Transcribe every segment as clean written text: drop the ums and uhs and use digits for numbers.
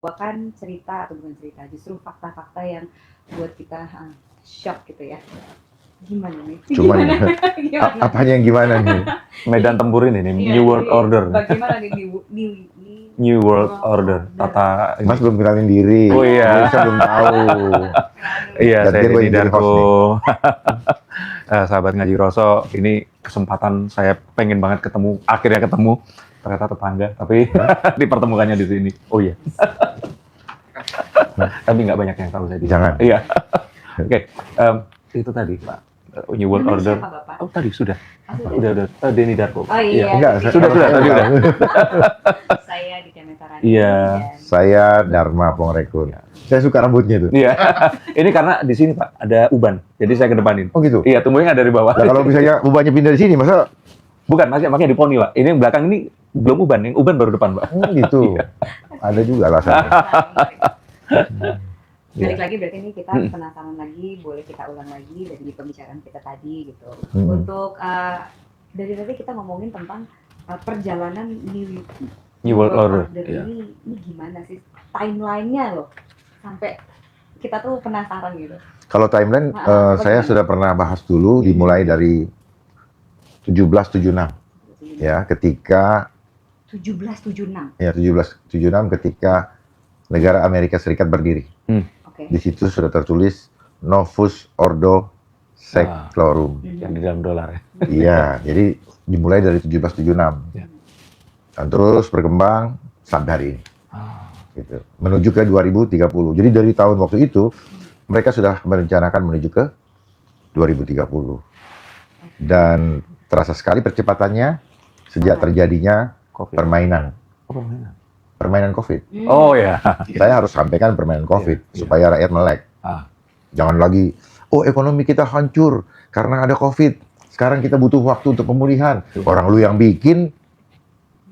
Bukan cerita atau bukan cerita, justru fakta-fakta yang buat kita shock gitu ya. Gimana nih? Cuman Gimana? apanya yang gimana nih? Medan Tempurin ini, Iya, New World jadi Order. Bagaimana nih New World Order. Tata. Mas belum kenalin diri. Oh iya. Saya belum tahu. Iya, saya Gantian gue Denny jadi host Darko. Sahabat Ngaji Roso, ini kesempatan saya pengen banget ketemu, akhirnya ketemu. Ternyata tetangga, tapi dipertemukannya di sini. Oh iya. Tapi nggak banyak yang tahu saya. Jangan. Iya. Oke, itu tadi Pak. New World Namanya Order. siapa, Bapak? Oh tadi sudah. Oh, Udah. Denny Darko. Oh iya. Enggak, Sudah tadi udah. Saya di Kementerian. Iya. Saya Dharma Pongrekun. Saya suka rambutnya tuh. Iya. Ini karena di sini Pak ada uban, jadi saya kedepanin. Oh gitu? Iya, tumbuhnya dari bawah. Nah, kalau misalnya ubahnya pindah di sini, masa? Bukan, makanya di poni Pak. Ini yang belakang ini belum uban, yang uban baru depan Pak. Gitu. Ada juga alasannya. Balik lagi berarti ini kita penasaran lagi, boleh kita ulang lagi dari pembicaraan kita tadi gitu. Untuk dari tadi kita ngomongin tentang perjalanan New World Order. Ini gimana sih timelinenya loh, sampai kita tuh penasaran gitu. Kalau timeline, saya sudah pernah bahas dulu, dimulai dari 1776. Ya, ketika 1776. Ya, 1776 ketika negara Amerika Serikat berdiri. Oke. Di situ sudah tertulis Novus Ordo Seclorum. Yang di dalam dolar ya. Iya, jadi dimulai dari 1776. Ya. Dan terus berkembang sampai hari ini. Gitu. Menuju ke 2030. Jadi dari tahun waktu itu mereka sudah merencanakan menuju ke 2030. Dan terasa sekali percepatannya sejak terjadinya COVID. permainan. Oh, permainan. Permainan COVID. Oh ya. Saya harus sampaikan permainan COVID supaya rakyat melek. Jangan lagi, oh ekonomi kita hancur karena ada COVID. Sekarang kita butuh waktu untuk pemulihan. Orang lu yang bikin,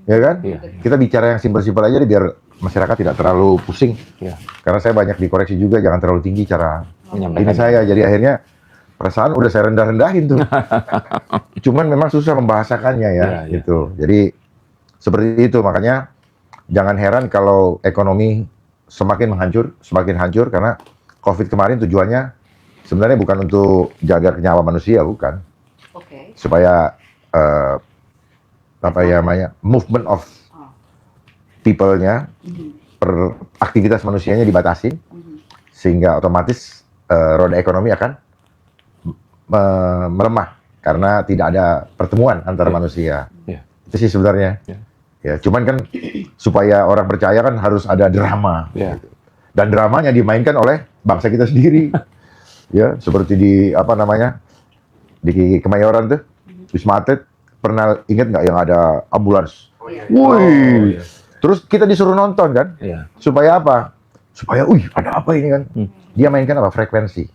ya kan? Kita bicara yang simpel-simpel aja deh, biar masyarakat tidak terlalu pusing. Karena saya banyak dikoreksi juga, jangan terlalu tinggi cara ini saya. Jadi akhirnya perasaan udah saya rendah-rendahin tuh. Cuman memang susah membahasakannya ya, gitu. Jadi seperti itu, makanya jangan heran kalau ekonomi semakin hancur karena COVID kemarin tujuannya sebenarnya bukan untuk jaga nyawa manusia, bukan. Supaya apa ya namanya, movement of people-nya, aktivitas manusianya dibatasi, sehingga otomatis roda ekonomi akan melemah karena tidak ada pertemuan antara manusia. Itu sih sebenarnya. Ya, cuman kan supaya orang percaya kan harus ada drama. Gitu. Dan dramanya dimainkan oleh bangsa kita sendiri. Ya, seperti di apa namanya? Di Kemayoran tuh, Wisma Atlet, pernah ingat nggak yang ada ambulans? Wih. Terus kita disuruh nonton kan? Supaya apa? Supaya, ada apa ini kan? Dia mainkan apa? Frekuensi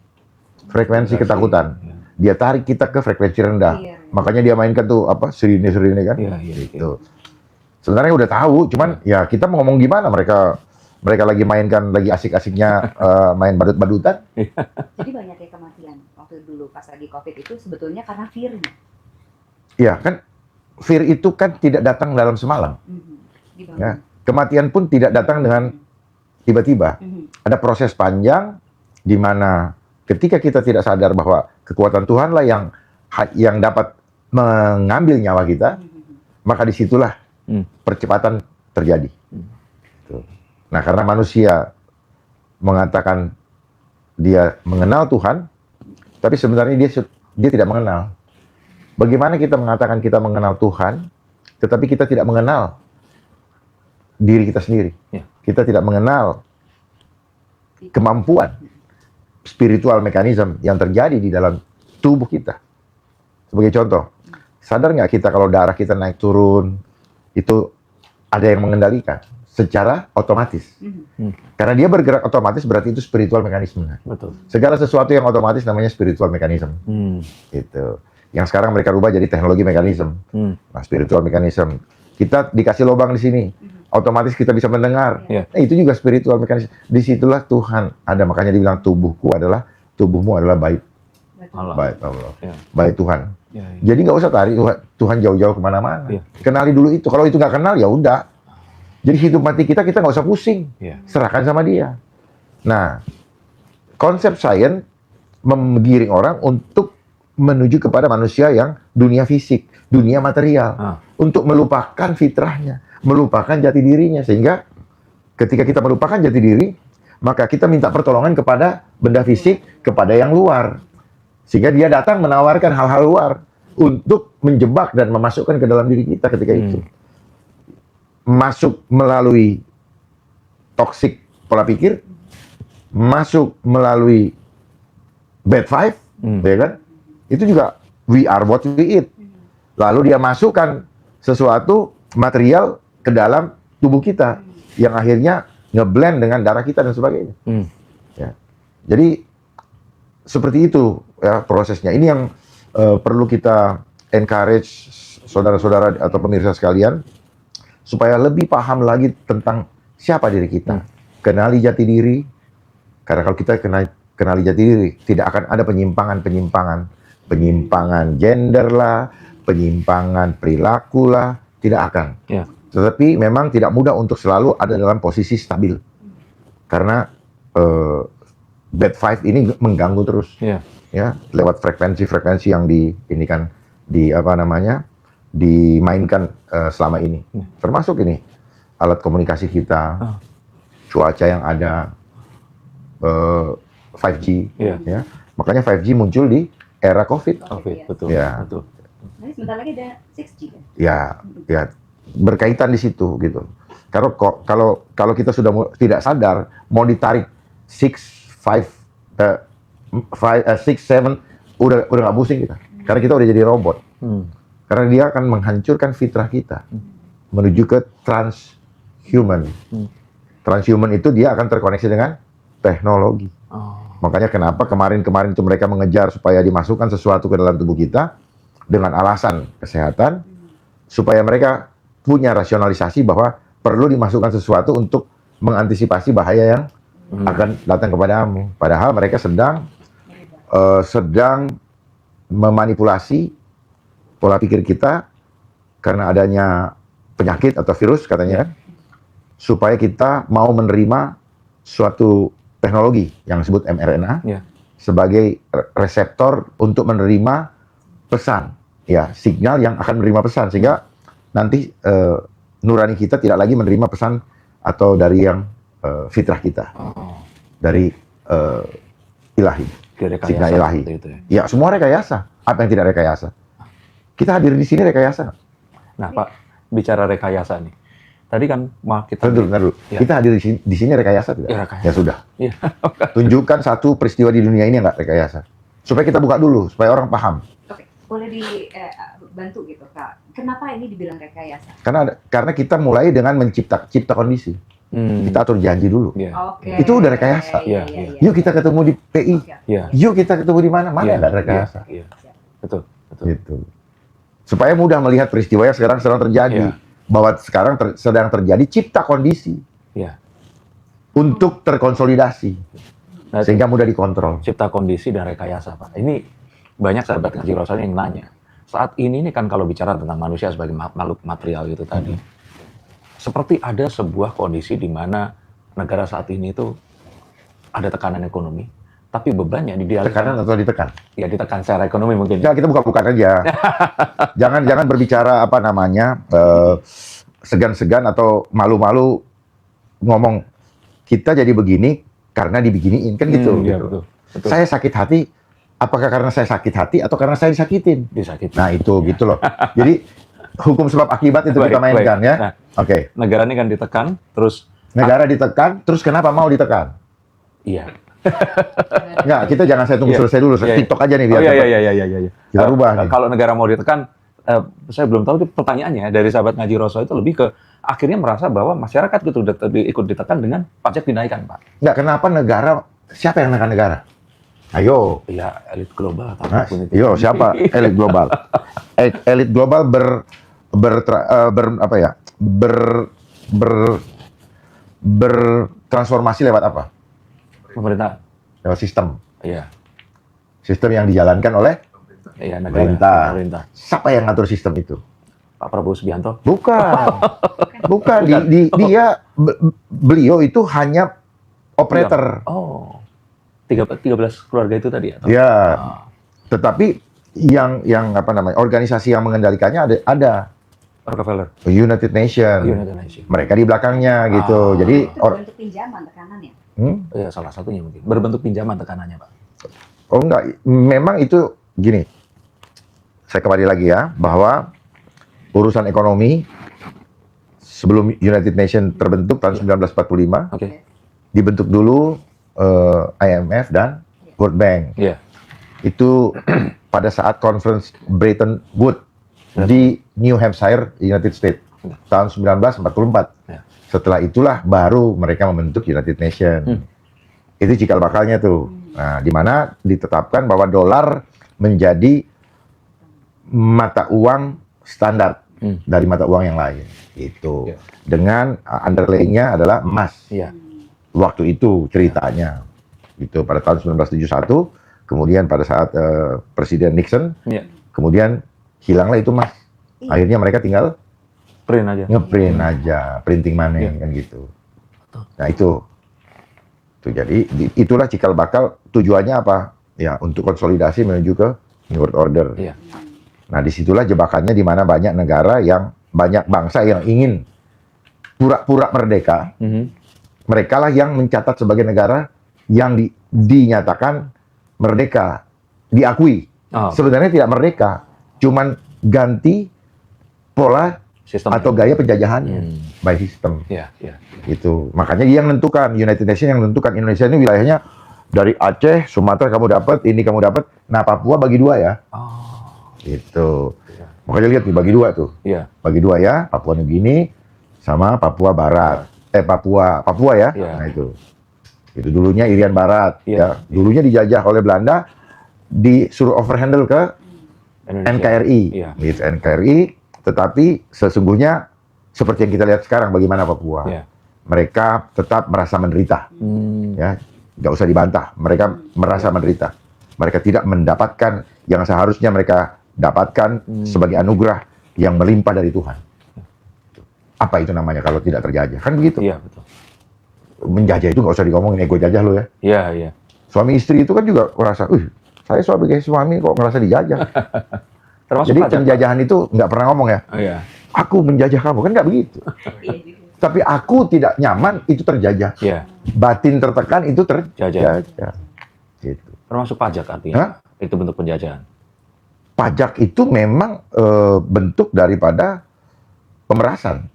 ketakutan. Dia tarik kita ke frekuensi rendah. Makanya dia mainkan tuh apa? Sirine kan? Gitu. Sebenarnya udah tahu, cuman ya kita mau ngomong gimana, mereka lagi mainkan, lagi asik-asiknya main badut-badutan. Jadi banyak ya kematian waktu dulu pas lagi COVID itu sebetulnya karena fear-nya. Iya kan, fear itu kan tidak datang dalam semalam. Ya, kematian pun tidak datang dengan tiba-tiba. Ada proses panjang di mana ketika kita tidak sadar bahwa kekuatan Tuhanlah yang dapat mengambil nyawa kita, maka disitulah percepatan terjadi. Nah, karena manusia mengatakan dia mengenal Tuhan, tapi sebenarnya dia tidak mengenal. Bagaimana kita mengatakan kita mengenal Tuhan, tetapi kita tidak mengenal diri kita sendiri. Kita tidak mengenal kemampuan spiritual mekanisme yang terjadi di dalam tubuh kita. Sebagai contoh, sadar nggak kita kalau darah kita naik turun, itu ada yang mengendalikan secara otomatis. Karena dia bergerak otomatis berarti itu spiritual mekanisme. Betul. Segala sesuatu yang otomatis namanya spiritual mekanisme. Gitu. Yang sekarang mereka rubah jadi teknologi mekanisme. Nah, spiritual mekanisme. Kita dikasih lubang di sini, otomatis kita bisa mendengar. Nah, itu juga spiritual mekanisme. Disitulah Tuhan ada. Makanya dibilang tubuhmu adalah bait Allah. Bait Tuhan. Jadi nggak usah tarik Tuhan jauh-jauh kemana-mana. Kenali dulu itu. Kalau itu nggak kenal ya udah. Jadi hidup mati kita nggak usah pusing, serahkan sama dia. Nah, konsep sains menggiring orang untuk menuju kepada manusia yang dunia fisik, dunia material, untuk melupakan fitrahnya, melupakan jati dirinya, sehingga ketika kita melupakan jati diri, maka kita minta pertolongan kepada benda fisik, kepada yang luar. Sehingga dia datang menawarkan hal-hal luar untuk menjebak dan memasukkan ke dalam diri kita ketika itu. Masuk melalui toxic pola pikir, masuk melalui bad five, ya kan? Itu juga we are what we eat. Lalu dia masukkan sesuatu material ke dalam tubuh kita yang akhirnya ngeblend dengan darah kita dan sebagainya. Ya. Jadi seperti itu ya prosesnya. Ini yang perlu kita encourage saudara-saudara atau pemirsa sekalian supaya lebih paham lagi tentang siapa diri kita. Kenali jati diri. Karena kalau kita kenali jati diri, tidak akan ada penyimpangan gender lah, penyimpangan perilaku lah, tidak akan. Tetapi memang tidak mudah untuk selalu ada dalam posisi stabil. Karena bad five ini mengganggu terus. Ya, lewat frekuensi-frekuensi yang dimainkan selama ini. Termasuk ini alat komunikasi kita, cuaca yang ada, 5G. Ya. Makanya 5G muncul di era COVID. Betul. Ya. Betul. Nanti sebentar lagi ada 6G kan? Ya, berkaitan di situ gitu. Kalau kita sudah tidak sadar, mau ditarik 6, 7 udah nggak pusing kita. Karena kita udah jadi robot. Karena dia akan menghancurkan fitrah kita menuju ke transhuman. Transhuman itu dia akan terkoneksi dengan teknologi. Makanya kenapa kemarin itu mereka mengejar supaya dimasukkan sesuatu ke dalam tubuh kita dengan alasan kesehatan, supaya mereka punya rasionalisasi bahwa perlu dimasukkan sesuatu untuk mengantisipasi bahaya yang akan datang kepadamu. Padahal mereka sedang memanipulasi pola pikir kita karena adanya penyakit atau virus katanya kan, supaya kita mau menerima suatu teknologi yang disebut mRNA sebagai reseptor untuk menerima pesan, ya sinyal yang akan menerima pesan, sehingga nanti nurani kita tidak lagi menerima pesan atau dari yang fitrah kita, dari ilahi, signal ilahi. Itu ya semua rekayasa. Apa yang tidak rekayasa? Kita hadir di sini rekayasa. Nah Pak, bicara rekayasa nih. Tadi kan kita dulu. Kita hadir di sini rekayasa tidak? Rekayasa. Ya sudah. Tunjukkan satu peristiwa di dunia ini yang nggak rekayasa. Supaya kita buka dulu, supaya orang paham. Oke, boleh dibantu gitu Kak. Kenapa ini dibilang rekayasa? Karena kita mulai dengan cipta kondisi. Kita atur janji dulu. Itu udah rekayasa. Yuk kita ketemu di PI. Yuk kita ketemu di mana? Mana ada rekayasa. Betul. Gitu. Supaya mudah melihat peristiwa yang sekarang sedang terjadi. Bahwa sekarang sedang terjadi cipta kondisi untuk terkonsolidasi sehingga mudah dikontrol. Cipta kondisi dan rekayasa, Pak. Ini banyak sahabat ngaji Rasul yang nanya. Saat ini kan kalau bicara tentang manusia sebagai makhluk material itu tadi, seperti ada sebuah kondisi di mana negara saat ini itu ada tekanan ekonomi, tapi bebannya dialihkan. Tekanan atau ditekan? Ya ditekan secara ekonomi mungkin. Ya kita buka-bukaan aja. jangan berbicara segan-segan atau malu-malu ngomong kita jadi begini karena dibeginiin kan gitu. Betul. Saya sakit hati, apakah karena saya sakit hati atau karena saya disakitin? Nah itu gitu loh. Jadi hukum sebab akibat itu kita mainkan ya. Nah, Oke. Negara ini kan ditekan, terus negara ditekan, terus kenapa mau ditekan? Iya. Enggak, kita jangan saya tunggu selesai dulu. TikTok aja nih biar Iya. Kita rubah nih. Kalau negara mau ditekan, saya belum tahu pertanyaannya dari sahabat ngaji Rasul itu lebih ke akhirnya merasa bahwa masyarakat gitu ikut ditekan dengan pajak dinaikkan, Pak. Enggak, kenapa negara? Siapa yang menekan negara? Ayo. Ya elit global atau apapun itu. Yo, siapa elit global? Elit global bertransformasi lewat apa? Pemerintah. Lewat sistem. Iya. Sistem yang dijalankan oleh pemerintah. Siapa yang ngatur sistem itu? Pak Prabowo Subianto? Bukan. Bukan. Beliau itu hanya operator. Oh. 13 keluarga itu tadi ya? Ya. Tetapi yang apa namanya? Organisasi yang mengendalikannya ada. Rockefeller. United Nations. Mereka di belakangnya gitu. Jadi itu bentuk pinjaman tekanan ya? Ya salah satunya mungkin. Berbentuk pinjaman tekanannya, Pak. Oh enggak, memang itu gini. Saya kembali lagi ya bahwa urusan ekonomi sebelum United Nations terbentuk tahun 1945, dibentuk dulu IMF dan World Bank. Itu pada saat conference Bretton Woods di New Hampshire, United States, tahun 1944. Setelah itulah baru mereka membentuk United Nations. Itu cikal bakalnya tuh. Nah, di mana ditetapkan bahwa dolar menjadi mata uang standar dari mata uang yang lain. Itu dengan underlying-nya adalah emas. Waktu itu ceritanya. Itu pada tahun 1971, kemudian pada saat Presiden Nixon, kemudian hilanglah itu emas. Akhirnya mereka tinggal ngeprint aja, printing money kan gitu. Nah itu jadi itulah cikal bakal, tujuannya apa? Ya untuk konsolidasi menuju ke New World Order. Nah disitulah jebakannya, di mana banyak negara banyak bangsa yang ingin pura-pura merdeka. Mereka lah yang mencatat sebagai negara yang dinyatakan merdeka, diakui. Sebenarnya tidak merdeka, cuman ganti pola sistem atau gaya penjajahannya by system. Itu makanya dia yang menentukan, United Nations yang menentukan. Indonesia ini wilayahnya dari Aceh, Sumatera kamu dapat, ini kamu dapat. Nah Papua bagi dua ya. Itu. Makanya lihat nih bagi dua tuh. Bagi dua ya, Papua Nugini sama Papua Barat. Papua ya. Nah itu dulunya Irian Barat. Ya. Dulunya dijajah oleh Belanda, disuruh overhandle ke NKRI. Gitu, NKRI. Tetapi sesungguhnya seperti yang kita lihat sekarang, bagaimana Papua. Mereka tetap merasa menderita. Ya, nggak usah dibantah. Mereka merasa menderita. Mereka tidak mendapatkan yang seharusnya mereka dapatkan sebagai anugerah yang melimpah dari Tuhan. Apa itu namanya kalau tidak terjajah? Kan begitu. Betul. Menjajah itu nggak usah diomongin, ego jajah lo ya. Suami istri itu kan juga merasa, saya sebagai suami kok ngerasa dijajah. Jadi penjajahan itu nggak pernah ngomong ya. Aku menjajah kamu, kan nggak begitu. Tapi aku tidak nyaman, itu terjajah. Batin tertekan, itu terjajah. Gitu. Termasuk pajak artinya. Itu bentuk penjajahan. Pajak itu memang bentuk daripada pemerasan.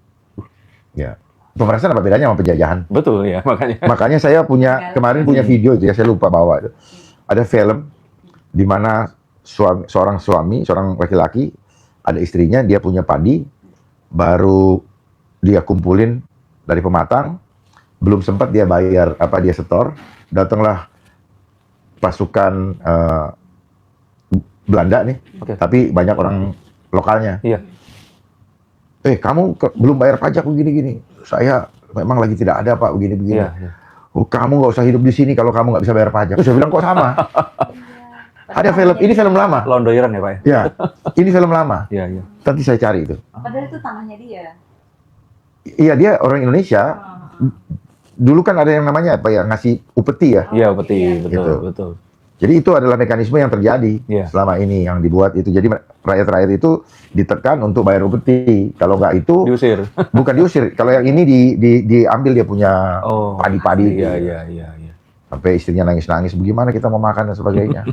Ya. Pemerasan apa bedanya sama penjajahan? Betul ya, makanya. Makanya saya kemarin punya video itu ya, saya lupa bawa itu. Ada film di mana seorang laki-laki, ada istrinya, dia punya padi, baru dia kumpulin dari pematang, belum sempat dia bayar dia setor, datanglah pasukan Belanda nih, tapi banyak orang lokalnya. Kamu belum bayar pajak begini-gini. Saya memang lagi tidak ada Pak, begini-begini. Kamu nggak usah hidup di sini kalau kamu nggak bisa bayar pajak. Terus saya bilang kok sama. Ada film, ini film lama. Londoyeran ya Pak? Ya, ini film lama. Nanti saya cari itu. Padahal itu tanahnya dia. Iya, dia orang Indonesia. Dulu kan ada yang namanya ngasih upeti ya. Iya, upeti, betul, gitu. Betul. Jadi itu adalah mekanisme yang terjadi selama ini yang dibuat itu. Jadi rakyat-rakyat itu ditekan untuk bayar upeti. Kalau nggak itu diusir. Bukan diusir. Kalau yang ini diambil dia punya padi-padi. Iya. Sampai istrinya nangis-nangis, bagaimana kita mau makan dan sebagainya.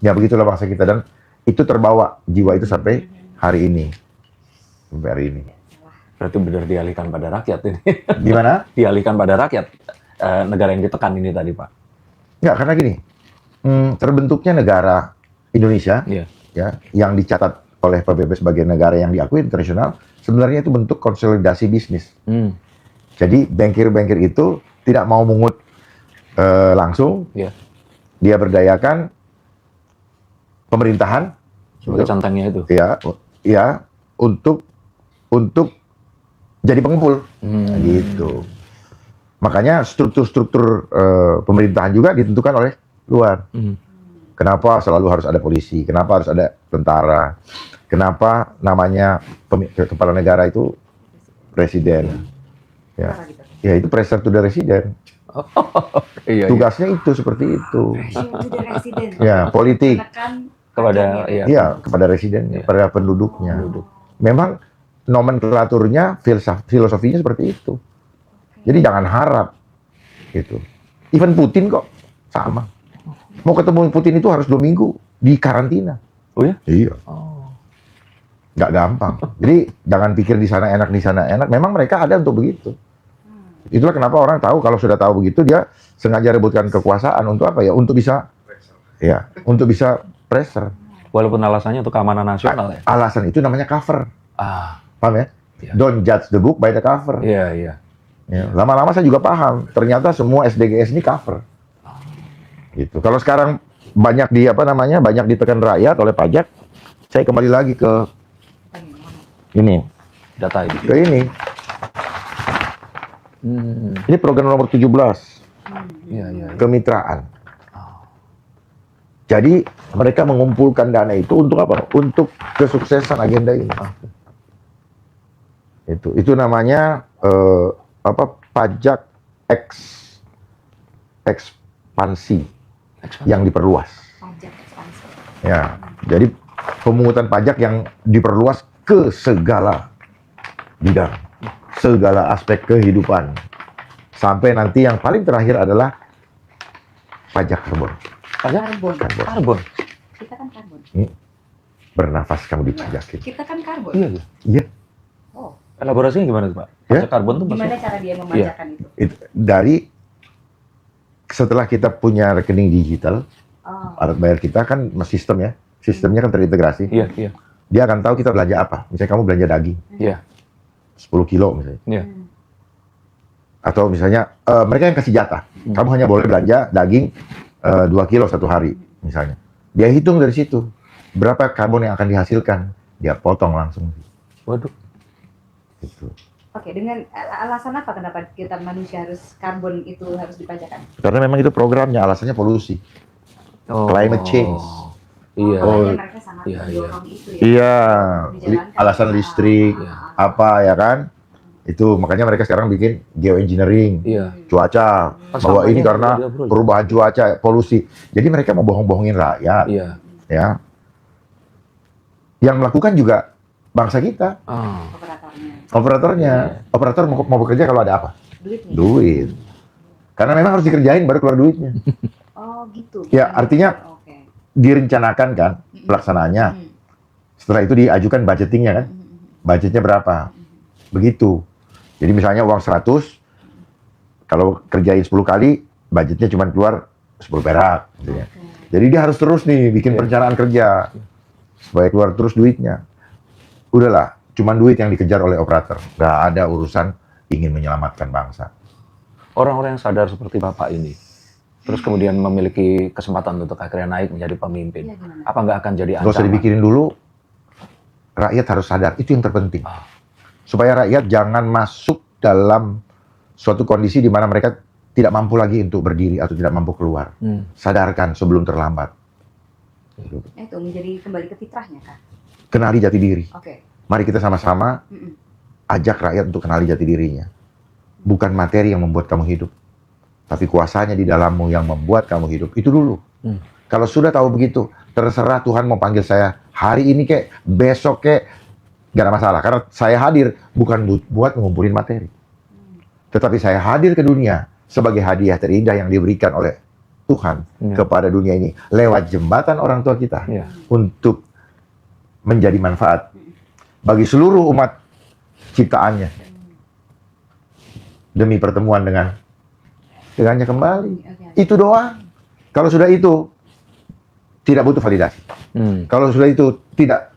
Ya begitulah bangsa kita, dan itu terbawa jiwa itu sampai hari ini. Sampai hari ini. Berarti benar dialihkan pada rakyat ini. Gimana? Dialihkan pada rakyat negara yang ditekan ini tadi Pak. Enggak, karena gini. Terbentuknya negara Indonesia ya, yang dicatat oleh PBB sebagai negara yang diakui internasional, sebenarnya itu bentuk konsolidasi bisnis. Jadi bankir-bankir itu tidak mau mungut langsung, dia berdayakan pemerintahan sebagai cantangnya itu. Ya, untuk jadi pengumpul, gitu. Makanya struktur-struktur pemerintahan juga ditentukan oleh luar. Kenapa selalu harus ada polisi? Kenapa harus ada tentara? kenapa namanya kepala negara itu presiden. Ya, Kenapa gitu? ya itu pressure to the resident. Iya, iya. Tugasnya itu seperti itu. Pressure to the resident. Ya, politik. Menekan Kepada agennya. iya. Iya, kepada residennya, Iya. pada penduduknya. Memang nomenklaturnya, filosofinya seperti itu. Jadi jangan harap gitu. Even Putin kok sama. Mau ketemu Putin itu harus 2 minggu di karantina. Oh ya? Iya, Oh. nggak gampang. Jadi jangan pikir di sana enak, di sana enak. Memang mereka ada untuk begitu. Itulah kenapa orang tahu kalau sudah tahu begitu dia sengaja rebutkan kekuasaan untuk apa ya? Untuk bisa, ya, untuk bisa pressure. Walaupun alasannya untuk keamanan nasional ya. Alasan itu namanya cover, Ah, paham ya? Iya. Don't judge the book by the cover. iya iya. Ya, lama-lama saya juga paham. Ternyata semua SDGs ini cover. Gitu. Kalau sekarang banyak banyak ditekan rakyat oleh pajak, saya kembali lagi ke ini, Data ini. ke ini. Ini program nomor 17, Iya iya. kemitraan. Jadi mereka mengumpulkan dana itu untuk apa? Untuk kesuksesan agenda ini. Itu namanya pajak ekspansi yang diperluas. Pajak ekspansi. Ya, jadi pemungutan pajak yang diperluas ke segala bidang, segala aspek kehidupan. Sampai nanti yang paling terakhir adalah pajak karbon. Pajak Karbon. karbon. Kita kan karbon. Bernafas kamu dipajakin. Kita kan karbon. Iya iya. Iya. Oh, Elaborasinya gimana tuh Pak? Ya. Pajak karbon tuh gimana maksudnya? cara dia memajakan itu? Dari setelah kita punya rekening digital, Oh, alat bayar kita kan sistemnya kan terintegrasi. Iya iya. Dia akan tahu kita belanja apa. Misalnya kamu belanja daging, Iya 10 kilo misalnya. iya. Atau misalnya mereka yang kasih jatah. Kamu hanya boleh belanja daging 2 kilo satu hari misalnya. Dia hitung dari situ. Berapa karbon yang akan dihasilkan. Dia potong langsung. Waduh. Gitu. Oke, dengan alasan apa kenapa kita manusia harus karbon itu harus dipajakan? Karena memang itu programnya, alasannya polusi. Oh. Climate change. Iya. Makanya mereka sangat Iya, mendorong itu ya. Iya, Dijalankan. alasan listrik, apa ya kan? Itu makanya mereka sekarang bikin geoengineering, Iya. cuaca, bahwa ini sampahnya karena ada, bro. perubahan cuaca, polusi. Jadi mereka mau bohong-bohongin rakyat, Iya. ya. Yang melakukan juga bangsa kita, Ah. Operatornya. operator mau bekerja kalau ada apa? Duitnya. Duit. Karena memang harus dikerjain baru keluar duitnya. Oh, gitu. Ya, artinya Oke. direncanakan kan pelaksanaannya. Setelah itu diajukan budgetingnya kan. Budgetnya berapa? Begitu. Jadi misalnya uang 100, kalau kerjain 10 kali, budgetnya cuma keluar 10 perak. Gitu ya. Jadi dia harus terus nih bikin perencanaan kerja. Supaya keluar terus duitnya. Udahlah, cuma duit yang dikejar oleh operator. Nggak ada urusan ingin menyelamatkan bangsa. Orang-orang yang sadar seperti Bapak ini, terus kemudian memiliki kesempatan untuk akhirnya naik menjadi pemimpin, Iya, gimana? apa nggak akan jadi Nggak usah ancaman? dipikirin dulu, rakyat harus sadar. Itu yang terpenting. Supaya rakyat jangan masuk dalam suatu kondisi di mana mereka tidak mampu lagi untuk berdiri atau tidak mampu keluar. Sadarkan sebelum terlambat. Itu menjadi kembali ke fitrahnya kan. Kenali jati diri. Oke. Mari kita sama-sama ajak rakyat untuk kenali jati dirinya. Bukan materi yang membuat kamu hidup, tapi kuasanya di dalammu yang membuat kamu hidup. Itu dulu. Kalau sudah tahu begitu, terserah Tuhan mau panggil saya hari ini kek, besok kek, gak ada masalah. Karena saya hadir bukan buat mengumpulin materi. Tetapi saya hadir ke dunia sebagai hadiah terindah yang diberikan oleh Tuhan kepada dunia ini. Lewat jembatan orang tua kita. Iya. Untuk menjadi manfaat bagi seluruh umat ciptaannya. Demi pertemuan dengannya kembali. Itu doang. Kalau sudah itu, tidak butuh validasi. Kalau sudah itu, tidak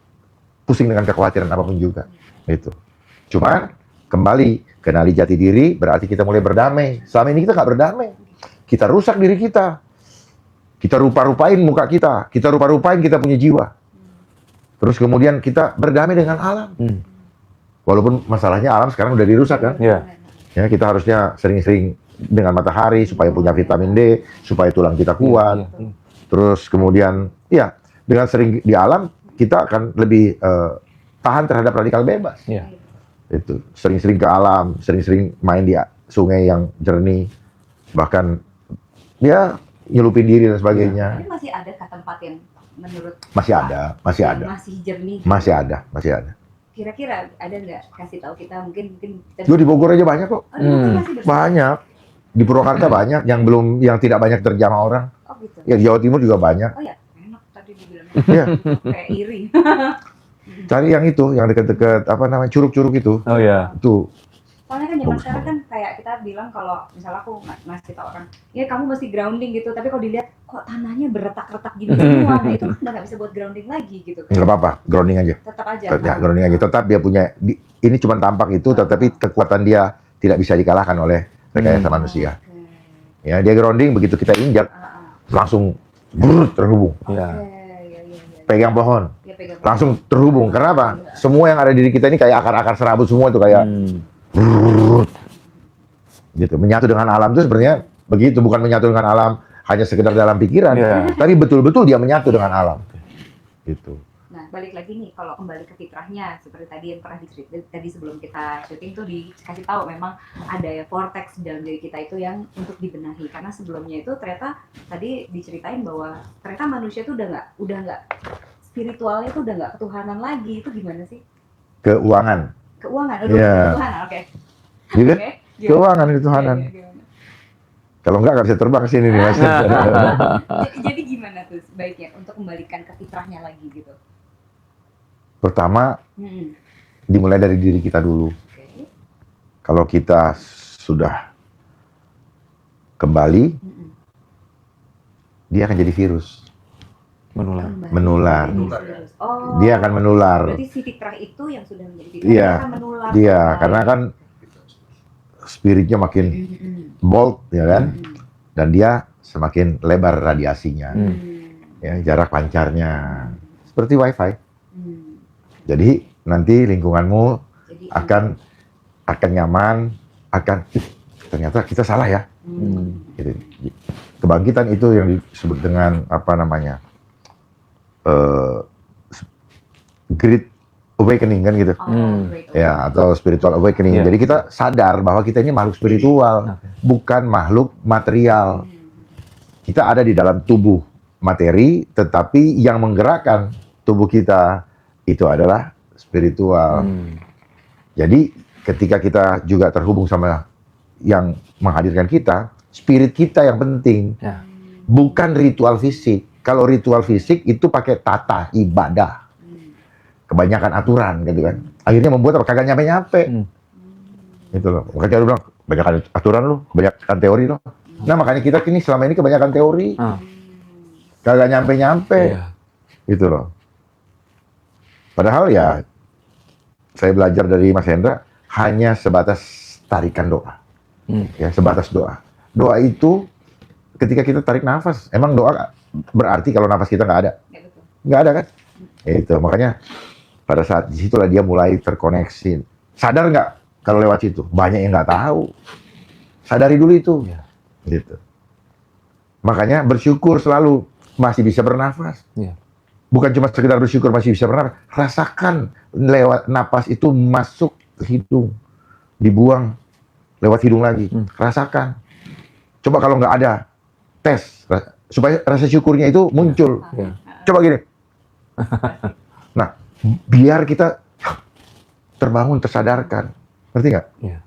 pusing dengan kekhawatiran apapun juga. Itu. Cuma, kembali, kenali jati diri, berarti kita mulai berdamai. Selama ini kita nggak berdamai. Kita rusak diri kita. Kita rupa-rupain muka kita. Kita rupa-rupain kita punya jiwa. Terus kemudian kita berdamai dengan alam. Walaupun masalahnya alam sekarang udah dirusak kan. Iya. Ya, kita harusnya sering-sering dengan matahari supaya punya vitamin D, supaya tulang kita kuat. Terus kemudian, ya, dengan sering di alam, kita akan lebih tahan terhadap radikal bebas. Iya. Itu sering-sering ke alam, sering-sering main di sungai yang jernih, bahkan ya nyelupin diri dan sebagainya. Tapi masih ada kah tempat yang menurut Masih Pak, ada, yang masih jernih? masih ada. Kira-kira ada nggak kasih tahu kita mungkin kita Juga di Bogor aja banyak kok, Oh, di Bogor masih bersih? banyak. Di Purwakarta banyak, yang tidak banyak terjamah orang. Oh gitu. Ya di Jawa Timur juga banyak. Oh ya, enak tadi dibilang. Iya. Kayak iri. Cari yang itu, yang dekat-dekat apa namanya curug-curug itu. Oh ya. Itu Soalnya kan zaman Bagus sekarang kan kayak kita bilang kalau misalnya aku ngasih tau orang, ya kamu mesti grounding gitu, tapi kalau dilihat kok tanahnya beretak-retak gini semua, nah itu kan udah nggak bisa buat grounding lagi gitu kan. nggak apa-apa, grounding aja. Tetap aja. Ya, grounding aja. Tetap dia punya, ini cuma tampak itu, tetapi kekuatan dia tidak bisa dikalahkan oleh rekayasa manusia. Oke. Ya, dia grounding, begitu kita injak, langsung terhubung. Iya. Iya. Pegang pohon, Ya, pegang. langsung terhubung. Kenapa? Semua yang ada di diri kita ini kayak akar-akar serabut semua itu kayak gitu. Menyatu dengan alam itu sebenarnya begitu, bukan menyatu dengan alam hanya sekedar dalam pikiran, Iya. tapi betul-betul dia menyatu dengan alam. Gitu. Nah, balik lagi nih, kalau kembali ke fitrahnya, seperti tadi yang pernah diceritain, tadi sebelum kita syuting tuh dikasih tahu memang ada ya vortex di dalam diri kita itu yang untuk dibenahi. Karena sebelumnya itu ternyata tadi diceritain bahwa ternyata manusia tuh udah nggak spiritualnya tuh udah nggak ketuhanan lagi. Itu gimana sih? Keuangan. Keuangan, Iya. ketuhanan, oke. Gitu? Oke, gimana? Keuangan, ketuhanan. Iya, gimana? Kalau enggak bisa terbang ke sini nih Mas. Jadi gimana tuh sebaiknya untuk kembalikan ke fitrahnya lagi gitu? Pertama, Hmm. dimulai dari diri kita dulu. Oke. Kalau kita sudah kembali, Hmm. dia akan jadi virus. Menular. Menular. Oh. Dia akan menular. Berarti si fitrah itu yang sudah menjadi fitrah Iya. akan menular. Dia, karena kan spiritnya makin bold, ya kan? Dan dia semakin lebar radiasinya, ya, jarak pancarnya. Seperti wifi. Jadi nanti lingkunganmu Jadi akan nyaman, ternyata kita salah ya. Gitu. Kebangkitan itu yang disebut dengan apa namanya, great awakening kan gitu. great. Ya, atau spiritual awakening. Iya. Jadi kita sadar bahwa kita ini makhluk spiritual, bukan makhluk material. Kita ada di dalam tubuh materi, tetapi yang menggerakkan tubuh kita itu adalah spiritual. Jadi ketika kita juga terhubung sama yang menghadirkan kita, spirit kita yang penting, Ya. bukan ritual fisik. Kalau ritual fisik itu pakai tata ibadah, kebanyakan aturan gitu kan. Akhirnya membuat apa? Kagak nyampe-nyampe. Itu loh. Makanya dia bilang, kebanyakan aturan lu, kebanyakan teori lo. Nah makanya kita kini selama ini kebanyakan teori, kagak nyampe-nyampe. Iya. Gitu loh. Padahal ya, saya belajar dari Mas Hendra, hanya sebatas tarikan doa. Ya, sebatas doa. Doa itu, ketika kita tarik nafas, emang doa berarti kalau nafas kita nggak ada? Ya, betul. Nggak ada kan? Itu, makanya pada saat disitulah dia mulai terkoneksi. Sadar nggak kalau lewat situ? Banyak yang nggak tahu. Sadari dulu itu. Iya. Gitu. Makanya bersyukur selalu masih bisa bernafas. Iya. Bukan cuma sekedar bersyukur masih bisa bernafas. Rasakan lewat napas itu masuk ke hidung. Dibuang lewat hidung lagi. Rasakan. Coba kalau nggak ada, tes. Supaya rasa syukurnya itu muncul. Iya. Coba gini. Nah, biar kita terbangun, tersadarkan. Ngerti nggak? Iya.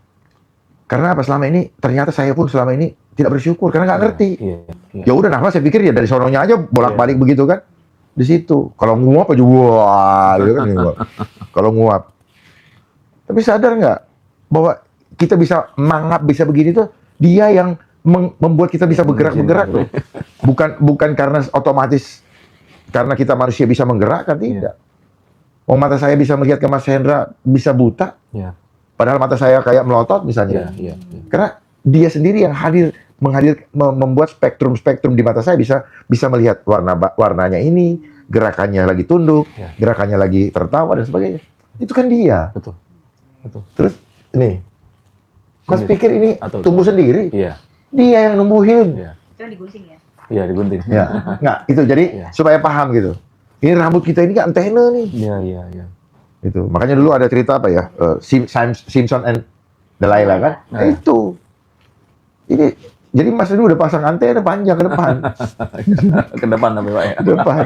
Karena apa? Selama ini, ternyata saya pun selama ini tidak bersyukur. Karena nggak ngerti. Iya. Iya. Ya udah nafas saya pikir ya dari sononya aja bolak-balik begitu kan. Di situ. Kalau nguap aja wah gitu kan. Kalau nguap. Tapi sadar nggak bahwa kita bisa mangap, bisa begini tuh dia yang membuat kita bisa bergerak-bergerak loh. Bukan karena otomatis karena kita manusia bisa menggerakkan, tidak. Oh, mata saya bisa melihat ke Mas Hendra bisa buta. Iya. Padahal mata saya kayak melotot misalnya. Iya. Karena dia sendiri yang membuat spektrum di mata saya bisa melihat warnanya ini, gerakannya lagi tunduk, gerakannya lagi tertawa dan sebagainya. Itu kan dia. Betul. Terus ini, Mas pikir ini tumbuh sendiri? Iya. Dia yang numbuhin. Iya. Itu yang digunting ya? Iya, digunting. Ya, nggak itu jadi supaya paham gitu. Ini rambut kita ini kan antena nih. Iya. Itu. Makanya dulu ada cerita apa ya? Simpson and Delilah kan? Nah, itu. Ini jadi Mas ini udah pasang antena panjang ke depan. Ke depan tapi Pak ya. Ke depan.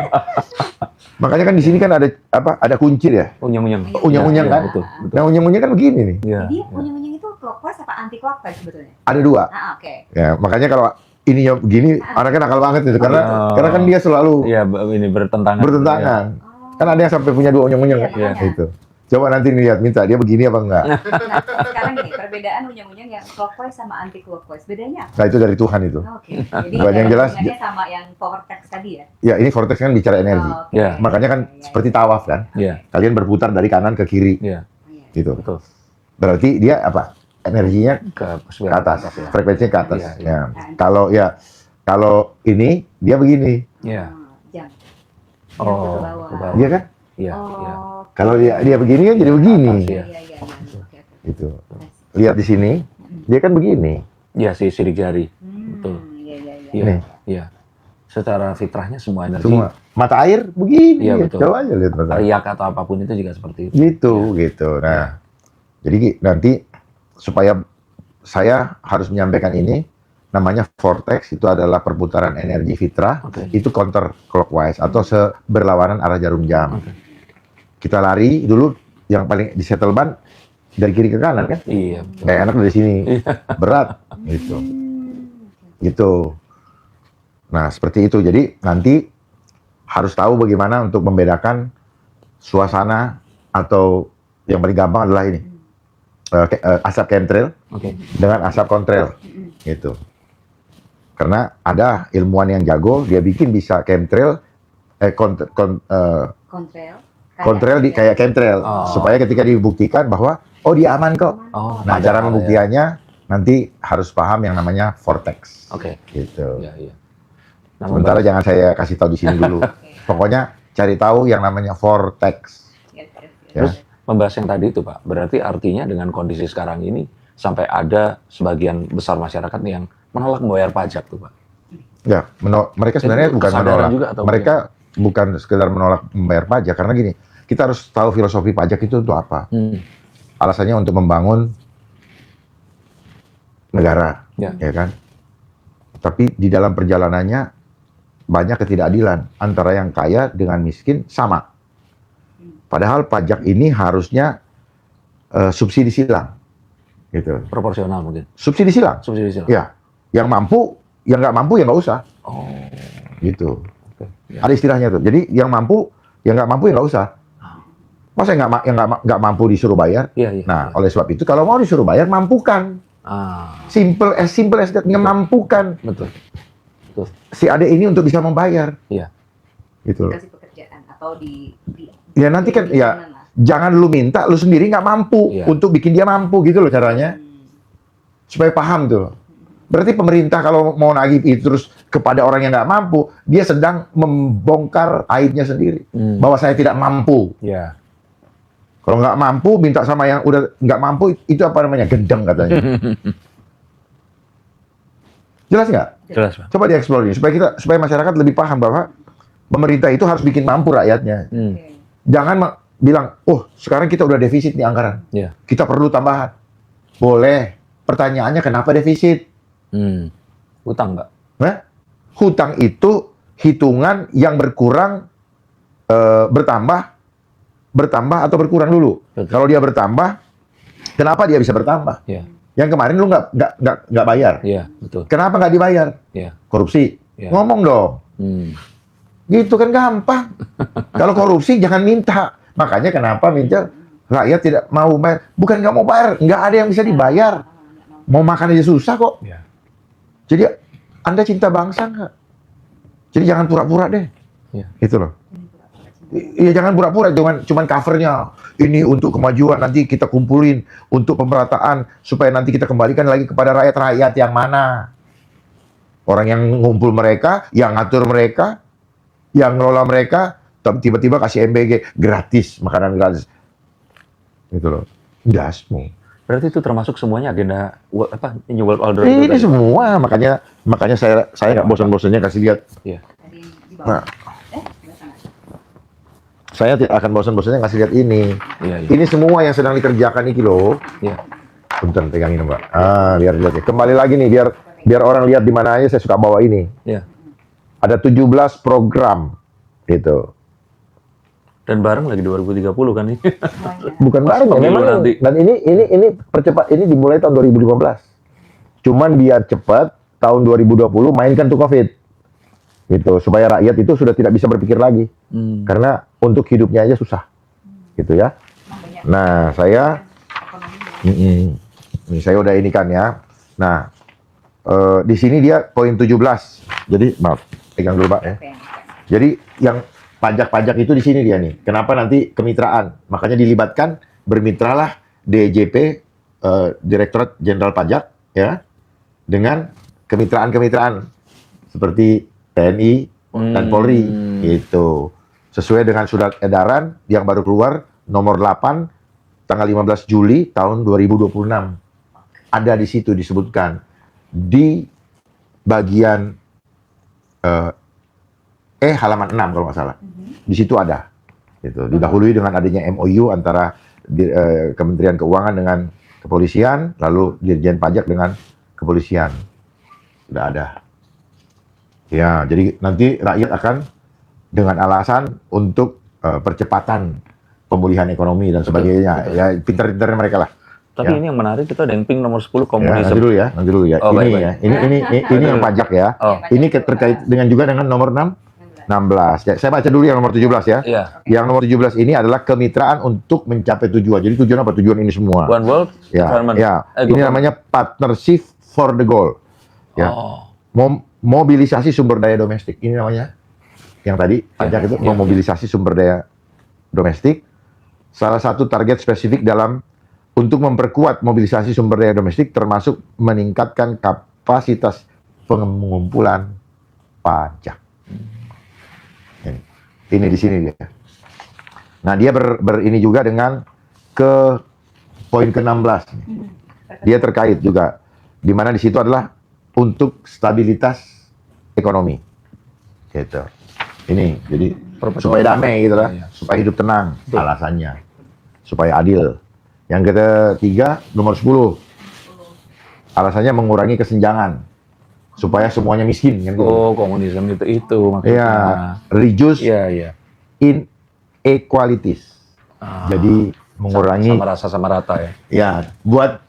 Makanya kan di sini kan ada apa? Ada kuncir ya? Unyang-unyang. Unyang-unyang kan? Betul. Nah, unyang-unyang kan begini nih. Iya. Jadi unyang-unyang itu clockwise apa anti clockwise sebetulnya? Ada dua. Oke. Ya, makanya kalau ininya begini, anaknya nakal banget itu karena kan dia selalu Iya, ini bertentangan. bertentangan. Kan ada yang sampai punya dua unyang-unyang kan? Iya. Itu. Coba nanti lihat, minta dia begini apa enggak. Nah, sekarang gini, perbedaan unyang-unyang yang clockwise sama anti clockwise, bedanya apa? Nah itu dari Tuhan itu. Oke. Jadi Bukan yang jelas. hubungannya sama yang vortex tadi ya? Ya ini vortex kan bicara energi. Oke. Ya. Makanya kan Iya, seperti tawaf kan. Iya, Kalian berputar dari kanan ke kiri iya. iya. gitu. Betul. Berarti dia apa? Energinya Ke ke atas, ya. frekuensinya ke atas. Iya, Ya. iya. Kalau ini dia begini, Iya. Jam. Oh, Ke bawah. ke bawah. iya kan? Iya, Oh. iya. Kalau dia begini kan jadi begini, Iya. Iya. Oke. gitu. Lihat di sini, dia kan begini. Iya, si sidik jari. Betul. Iya. Iya, Nih. iya. Secara fitrahnya semua energi, Semua mata air begini. Iya, betul. Coba aja lihat mata air. riak atau apapun itu juga seperti itu. Gitu. Nah, jadi nanti supaya saya harus menyampaikan ini, namanya vortex itu adalah perputaran energi fitrah, Oke. itu counter clockwise atau berlawanan arah jarum jam. Oke. Kita lari dulu yang paling di settle ban dari kiri ke kanan kan, Iya. nggak enak dari sini, berat, gitu. Gitu. Nah, seperti itu. Jadi nanti harus tahu bagaimana untuk membedakan suasana atau yang paling gampang adalah ini. Asap chemtrail Oke. dengan asap contrail gitu. Karena ada ilmuwan yang jago, dia bikin bisa chemtrail contrail di kayak chemtrail Oh. supaya ketika dibuktikan bahwa oh dia aman kok. Oh, Nah, padahal cara ya. pembuktiannya nanti harus paham yang namanya vortex Oke. gitu. Iya. Nah, Sementara jangan saya kasih tahu di sini dulu. Pokoknya cari tahu yang namanya vortex. Ya. membahas yang tadi itu Pak, berarti artinya dengan kondisi sekarang ini sampai ada sebagian besar masyarakat yang menolak membayar pajak tuh Pak. Ya, mereka sebenarnya Itu bukan kesadaran menolak. juga atau Mereka bukan sekedar menolak membayar pajak karena gini, kita harus tahu filosofi pajak itu untuk apa. Alasannya untuk membangun negara, Ya. ya kan? Tapi di dalam perjalanannya banyak ketidakadilan antara yang kaya dengan miskin sama. Padahal pajak ini harusnya subsidi silang, gitu. Proporsional mungkin. Subsidi silang, Subsidi silang. ya. Yang mampu, yang nggak mampu ya nggak usah, Oh. gitu. Oke. Ya. Ada istilahnya tuh. Jadi yang mampu, yang nggak mampu ya nggak usah. Masa yang nggak mampu disuruh bayar? Iya, iya. Nah, iya. oleh sebab itu kalau mau disuruh bayar, mampukan. Simple as that, memampukan Betul. si adek ini untuk bisa membayar. Iya. Gitu loh. Kasih pekerjaan atau Ya nanti kan, ya mana lah. jangan lu minta, lu sendiri nggak mampu Iya. untuk bikin dia mampu gitu loh caranya. Supaya paham tuh loh. Berarti pemerintah kalau mau nagih itu terus kepada orang yang nggak mampu, dia sedang membongkar aibnya sendiri. Bahwa saya tidak mampu. Iya. Kalau nggak mampu, minta sama yang udah nggak mampu, itu apa namanya? Gendeng katanya. Jelas nggak? Jelas Pak. Coba dieksplor ini, supaya masyarakat lebih paham bahwa pemerintah itu harus bikin mampu rakyatnya. Oke. Jangan bilang, oh sekarang kita udah defisit nih anggaran, Iya. kita perlu tambahan. Boleh. Pertanyaannya kenapa defisit? Utang Pak. Nah, hutang itu hitungan yang berkurang, bertambah atau berkurang dulu. Betul. Kalau dia bertambah, kenapa dia bisa bertambah? Iya. Yang kemarin lu nggak bayar. Iya, betul. Kenapa nggak dibayar? Iya. Korupsi. Iya. Ngomong dong. Gitu kan gampang. Kalau korupsi jangan minta. Makanya kenapa minta rakyat tidak mau bayar? Bukan nggak mau bayar, nggak ada yang bisa dibayar. Mau makan aja susah kok. Iya. Jadi Anda cinta bangsa nggak? Jadi jangan pura-pura deh. Iya. Itu loh. Iya jangan pura-pura, cuman covernya. Ini untuk kemajuan, nanti kita kumpulin untuk pemerataan supaya nanti kita kembalikan lagi kepada rakyat yang mana? Orang yang ngumpul mereka, yang ngatur mereka, yang ngelola mereka, tiba-tiba kasih MBG gratis, makanan gratis. Itu loh. Dasmu. Berarti itu termasuk semuanya agenda New World Order. Ini semua, makanya saya nggak bosan-bosannya kasih lihat. Iya. Tadi yang di bawah. Nah, Sebelah sana. saya tidak akan bosan-bosannya ngasih lihat ini. Iya, iya. Ini semua yang sedang dikerjakan ini loh. Iya. Bentar, pegangin Mbak. Biar lihat ya. Kembali lagi nih, biar orang lihat di mana aja saya suka bawa ini. Iya. Ada 17 program gitu. Dan bareng lagi 2030 kan ini. Semuanya. Bukan bareng dong, pemilu memang nanti. dan ini percepat, ini dimulai tahun 2015. Cuman biar cepat tahun 2020 mainkan tuh Covid. Gitu, supaya rakyat itu sudah tidak bisa berpikir lagi. Karena untuk hidupnya aja susah. Gitu ya. Banyak Nah, saya ekonomi. ini saya udah ini kan ya. Nah, di sini dia poin 17. Jadi, maaf, pegang dulu Pak ya. Oke. Jadi yang pajak-pajak itu di sini dia nih. Kenapa nanti kemitraan? Makanya dilibatkan, bermitralah DJP, Direktorat Jenderal Pajak, ya, dengan kemitraan-kemitraan seperti TNI dan Polri, gitu. Sesuai dengan surat edaran yang baru keluar nomor 8 tanggal 15 Juli tahun 2026. Ada di situ disebutkan di bagian halaman 6 kalau nggak salah. Di situ ada. Gitu. Didahului dengan adanya MOU antara Kementerian Keuangan dengan Kepolisian, lalu Dirjen Pajak dengan Kepolisian. Sudah ada. Ya, jadi nanti rakyat akan dengan alasan untuk percepatan pemulihan ekonomi dan sebagainya. Ya, pintar-pintarnya mereka lah. Tapi Ya. ini yang menarik, kita ada yang pink nomor 10 Ya, komunisme. nanti dulu ya. Oh, ini baik, ya. Ini yang pajak ya. Oh. Ini terkait dengan juga dengan nomor 16. Ya, saya baca dulu yang nomor 17 ya. Iya. Yang nomor 17 ini adalah kemitraan untuk mencapai tujuan. Jadi tujuan apa? Tujuan ini semua. One World Ya, Environment. ya. Ini namanya partnership for the goal. Ya. Oh. Mobilisasi sumber daya domestik. Ini namanya. Yang tadi pajak itu memobilisasi sumber daya domestik. Salah satu target spesifik dalam untuk memperkuat mobilisasi sumber daya domestik termasuk meningkatkan kapasitas pengumpulan pajak. Ini di sini dia. Nah, dia ini juga dengan ke poin ke-16. Dia terkait juga di mana di situ adalah untuk stabilitas ekonomi. Gitu. Ini jadi supaya damai gitu lah, supaya hidup tenang alasannya. Supaya adil. Yang ketiga nomor 10. Alasannya mengurangi kesenjangan supaya semuanya miskin kan gitu. Oh, komunisme itu maksudnya. Iya, reduce Iya. inequalities. Jadi mengurangi sama rasa sama rata ya. ya buat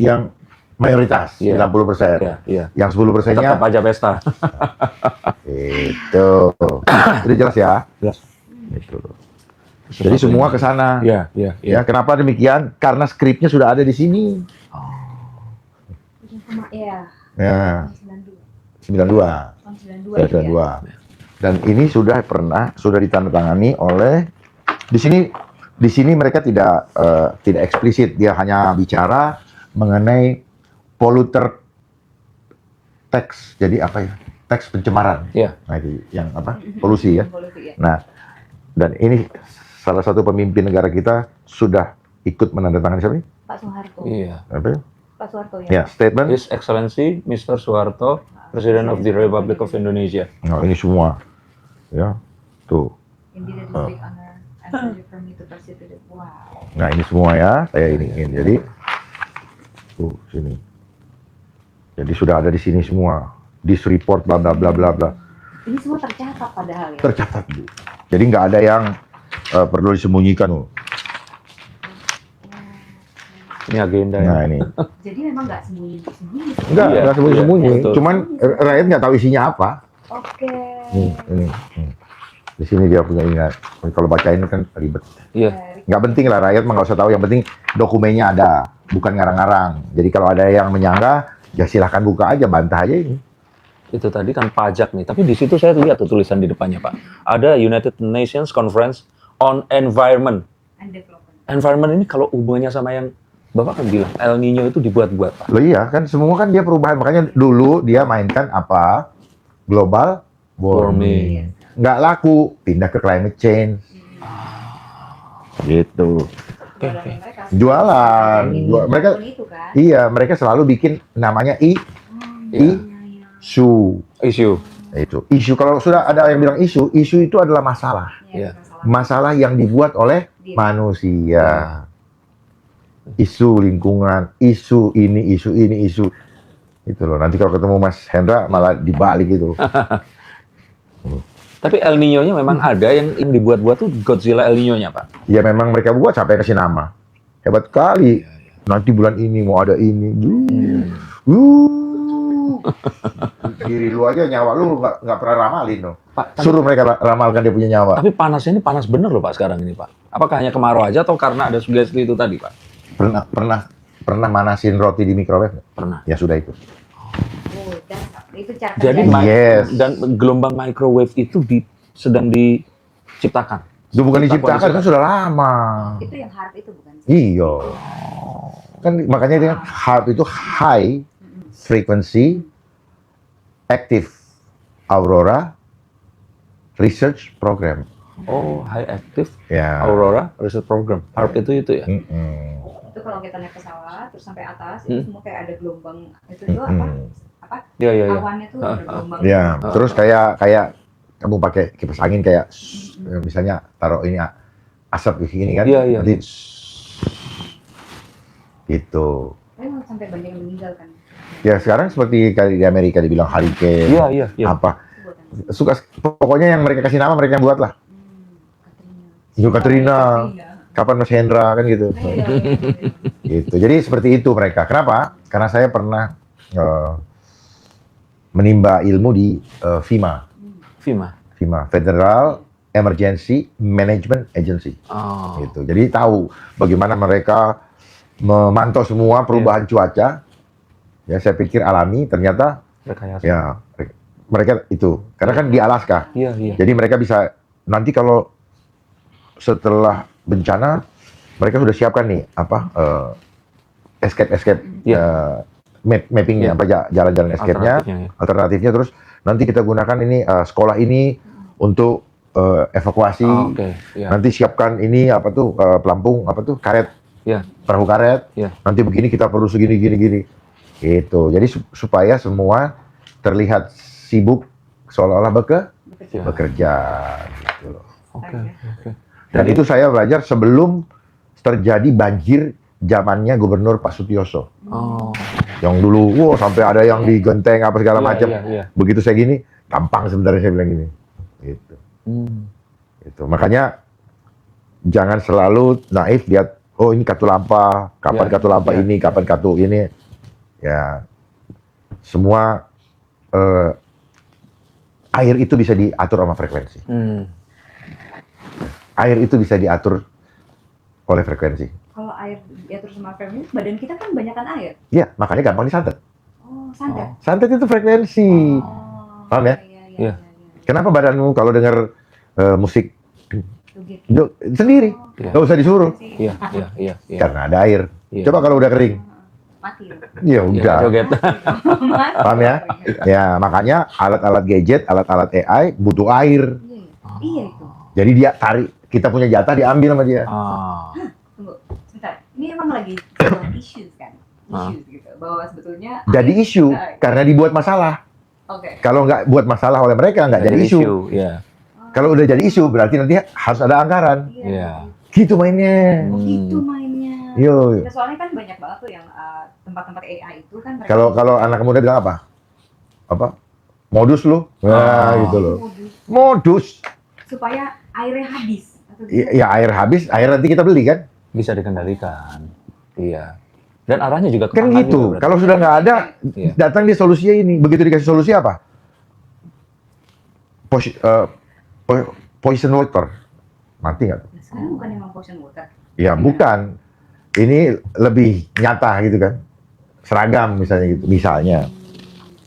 yang mayoritas 90%. Iya. Yang 10%-nya Tetap aja pesta. itu. Jadi jelas ya? Jelas. Itu. Jadi semua ke sana. Iya. Ya, kenapa demikian? Karena skripnya sudah ada di sini. Iya. Ya, 92. 92. Tahun 92. Ya. 92. Dan ini sudah ditandatangani oleh di sini mereka tidak eksplisit, dia hanya bicara mengenai polluter tax. Jadi apa ya? Tax pencemaran. Iya. Nah, itu yang apa? Polusi ya. Polusi, ya. Nah, dan ini salah satu pemimpin negara kita sudah ikut menandatangani siapa ini? Pak Soeharto. Iya. Apa ya? Pak Soeharto ya. Ya, statement. His Excellency Mr. Soeharto, President of the Republic of Indonesia. Nah, ini semua. Ya. Tuh. Indeed, it is a big honor and pleasure for me to participate. Wow. Nah, ini semua ya, saya iniin. Jadi tuh sini. Jadi sudah ada di sini semua. This report bla bla bla bla bla. Ini semua tercatat padahal ya. Tercatat, Bu. Jadi nggak ada yang perlu disembunyikan, Bu. Ini agenda ya. Nah, ini. Jadi memang nggak sembunyi-sembunyi. Enggak, Iya, nggak sembunyi-sembunyi. iya, betul. Cuman rakyat nggak tahu isinya apa. Oke. Ini. Di sini dia punya ingat. Kalau bacain kan ribet. Iya. Nggak penting lah, rakyat mah nggak usah tahu. Yang penting dokumennya ada, bukan ngarang-ngarang. Jadi kalau ada yang menyangka, ya silahkan buka aja, bantah aja ini. Itu tadi kan pajak nih. Tapi di situ saya lihat tuh tulisan di depannya, Pak. Ada United Nations Conference on Environment. And development. Environment ini kalau hubungannya sama yang Bapak kan bilang El Nino itu dibuat-buat, Pak. Loh iya kan, semua kan dia perubahan. Makanya dulu dia mainkan apa? Global warming. Nggak laku, pindah ke climate change. Gitu. Jualan. Mereka, itu kan. iya, mereka selalu bikin namanya isu. Isu. Itu isu. Kalau sudah ada yang bilang isu itu adalah masalah. Iya. masalah yang dibuat oleh manusia. Isu lingkungan, isu ini, isu. Itu loh. Nanti kalau ketemu Mas Hendra malah dibalik gitu. Tapi El Nino-nya memang ada yang dibuat-buat tuh Godzilla El Nino-nya, Pak. Ya memang mereka buat sampai kasih nama. Hebat kali. Nanti bulan ini mau ada ini. Diri lu aja nyawa lu nggak pernah ramalin loh. Pak, Suruh mereka ramalkan dia punya nyawa. Tapi panasnya ini panas bener loh Pak sekarang ini Pak. Apakah hanya kemarau aja atau karena ada sugesti itu tadi Pak? Pernah manasin roti di microwave nggak? Pernah. Ya sudah itu. Itu cara Jadi kerjanya. Yes. dan gelombang microwave itu sedang diciptakan. Itu bukan Cipta diciptakan, kondisi. kan sudah lama. Itu yang HARP itu bukan sih? Iya. Kan makanya dia HARP itu High Frequency Active Aurora Research Program. Oh, High Active Ya. Aurora Research Program. HARP itu ya? Itu kalau kita naik pesawat terus sampai atas itu semua kayak ada gelombang itu apa Iya. awannya tuh ada gelombang. Ya, terus kayak kamu pakai kipas angin kayak misalnya taruh ini asap di sini kan. Iya. Nanti gitu. Tapi sampai banyak yang meninggal kan. Ya sekarang seperti kali di Amerika dibilang hurricane. Iya. Apa? Itu buatan. Suka pokoknya yang mereka kasih nama mereka yang buat lah. Katrina. Katrina. Kapan Mas Hendra kan gitu. Iya. Gitu. Jadi seperti itu mereka. Kenapa? Karena saya pernah menimba ilmu di FEMA, Federal Emergency Management Agency. Oh. Gitu. Jadi tahu bagaimana mereka memantau semua perubahan cuaca. Ya saya pikir alami, ternyata Rekayasa. ya mereka itu. Karena kan di Alaska. Iya. Jadi mereka bisa nanti kalau setelah bencana mereka sudah siapkan nih escape mappingnya apa jalan-jalan escape-nya, alternatifnya terus nanti kita gunakan ini sekolah ini untuk evakuasi. Nanti siapkan ini pelampung karet, perahu karet. Nanti begini kita perlu segini gini. Gitu. Jadi supaya semua terlihat sibuk seolah-olah bekerja gitu loh. Oke. Dan itu saya belajar sebelum terjadi banjir zamannya Gubernur Pak Sutioso. Oh. Yang dulu, sampai ada yang digenteng apa segala macam. Iya. Begitu saya gini, gampang sebenarnya saya bilang gini. Gitu. Gitu. Makanya jangan selalu naif lihat, oh ini katulampa, kapan katulampa ini, kapan katu ini. Ya, semua air itu bisa diatur sama frekuensi. Air itu bisa diatur oleh frekuensi. Kalau air diatur sama frekuensi, badan kita kan kebanyakan air. Iya, makanya gampang disantet. Oh, santet. Santet itu frekuensi. Paham ya? Iya. Kenapa badanmu kalau dengar musik Gitu. sendiri, nggak usah disuruh, Iya. karena ada air. Iya. Coba kalau udah kering, Mati. ya udah. Joget. Paham ya? Ya, makanya alat-alat gadget, alat-alat AI butuh air. Iya itu. Jadi dia tarik, kita punya jatah diambil sama dia. Tunggu, sebentar. Ini emang lagi sebuah issues kan? Issues gitu. Bahwa sebetulnya Jadi isu karena dibuat masalah. Oke. Kalau nggak buat masalah oleh mereka, nggak jadi isu. Iya. Kalau udah jadi isu, berarti nanti harus ada anggaran. Iya. Gitu mainnya. Gitu mainnya. Yo. Nah, soalnya kan banyak banget tuh yang tempat-tempat AI itu kan mereka Kalau anak muda bilang apa? Modus lu? Nah, gitu loh. Modus. supaya airnya habis. Atau Ya air habis, air nanti kita beli kan? Bisa dikendalikan. Iya. Dan arahnya juga ke Kan pangan gitu. juga berarti. Kalau sudah nggak ada, Iya. datang dia solusinya ini. Begitu dikasih solusi apa? Poison water. Mati nggak? Nah, sekarang bukan emang potion water. Ya bukan. Ini lebih nyata gitu kan. Seragam misalnya gitu. Misalnya.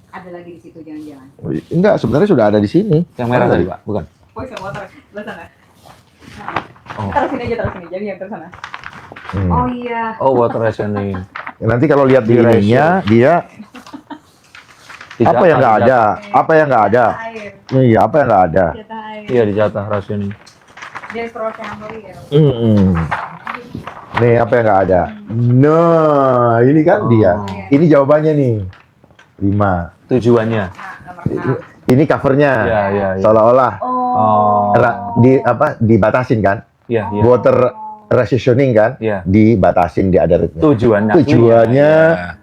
Ada lagi di situ jangan-jangan. Enggak, sebenarnya sudah ada di sini. Yang merah tadi, Pak? Bukan? Poison water sebelah sana. Oh. Taruh sini aja, taruh sini. Jadi yang terus sana. Hmm. Oh iya. Oh, water rationing. Nanti kalau lihat di Di ininya, dia apa yang nggak ada? Apa yang nggak ada? Air. Iya, apa yang nggak ada? Jatah air. Iya, dijatah rationing. Dia scroll summary ya. Nih, apa yang nggak ada? Nah, ini kan dia. Ini jawabannya nih. 5. Tujuannya. Nah, nomor 6. Ini covernya. Iya. Seolah-olah. Oh. Oh. Dibatasin kan, Iya, iya. water rationing kan, Iya. dibatasin di ada ritme. Tujuannya. Tujuannya Iya.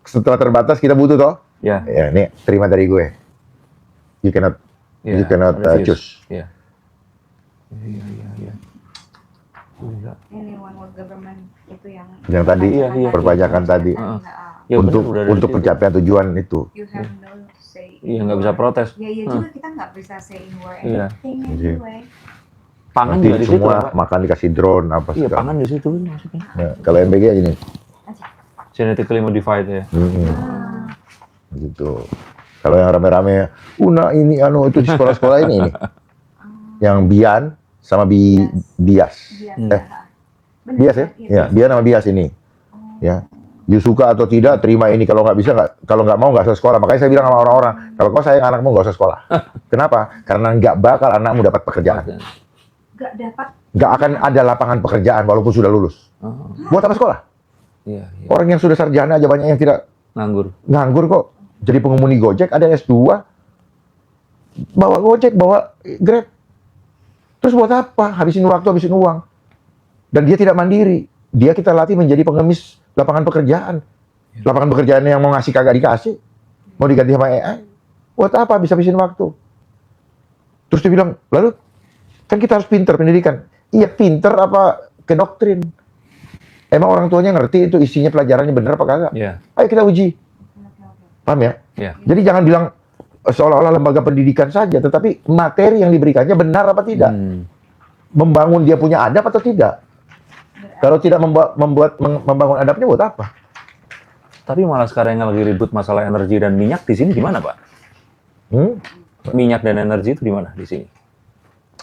setelah terbatas kita butuh toh. Ya. Ya, ini terima dari gue. You cannot choose. Iya. Iya. Gila. Ini one world government itu Yang tadi, iya. perpajakan tadi. Ya, untuk bener, udah dari situ. pencapaian tujuan itu. You have no say. Iya, nggak bisa protes. Ya iya juga kita nggak bisa say in war Iya. anything Iya. anyway. Pangan Nanti juga di situ, semua Pak. makan dikasih drone apa Iya, segala. pangan di situ maksudnya. Nah, kalau MBG gini, Aja. Genetically modified ya. gitu. Kalau yang rame-rame, ini itu di sekolah-sekolah ini. Yang Bian sama Bias. Bias ya? Ya, Bian sama Bias ini. Ya. You suka atau tidak, terima ini. Kalau nggak bisa, kalau nggak mau nggak usah sekolah. Makanya saya bilang sama orang-orang, kalau kau sayang anakmu nggak usah sekolah. Kenapa? Karena nggak bakal anakmu dapat pekerjaan. Nggak akan ada lapangan pekerjaan walaupun sudah lulus. Buat apa sekolah? Iya. Orang yang sudah sarjana aja banyak yang tidak nganggur kok. Jadi pengemudi Gojek, ada S2, bawa Gojek, bawa Grab. Terus buat apa? Habisin waktu, habisin uang. Dan dia tidak mandiri. Dia kita latih menjadi pengemis lapangan pekerjaan. Lapangan pekerjaan yang mau ngasih kagak dikasih. Mau diganti sama AI. Buat apa? Bisa habisin waktu. Terus dia bilang, lalu kan kita harus pinter pendidikan. Iya, pinter apa ke doktrin? Emang orang tuanya ngerti itu isinya pelajarannya benar apa kagak? Iya. Ayo kita uji. Paham ya? Iya. Jadi jangan bilang seolah-olah lembaga pendidikan saja, tetapi materi yang diberikannya benar apa tidak? Membangun dia punya adab atau tidak? Kalau tidak membangun adabnya buat apa? Tapi malah sekarang yang lagi ribut masalah energi dan minyak di sini gimana, Pak? Minyak dan energi itu di mana di sini?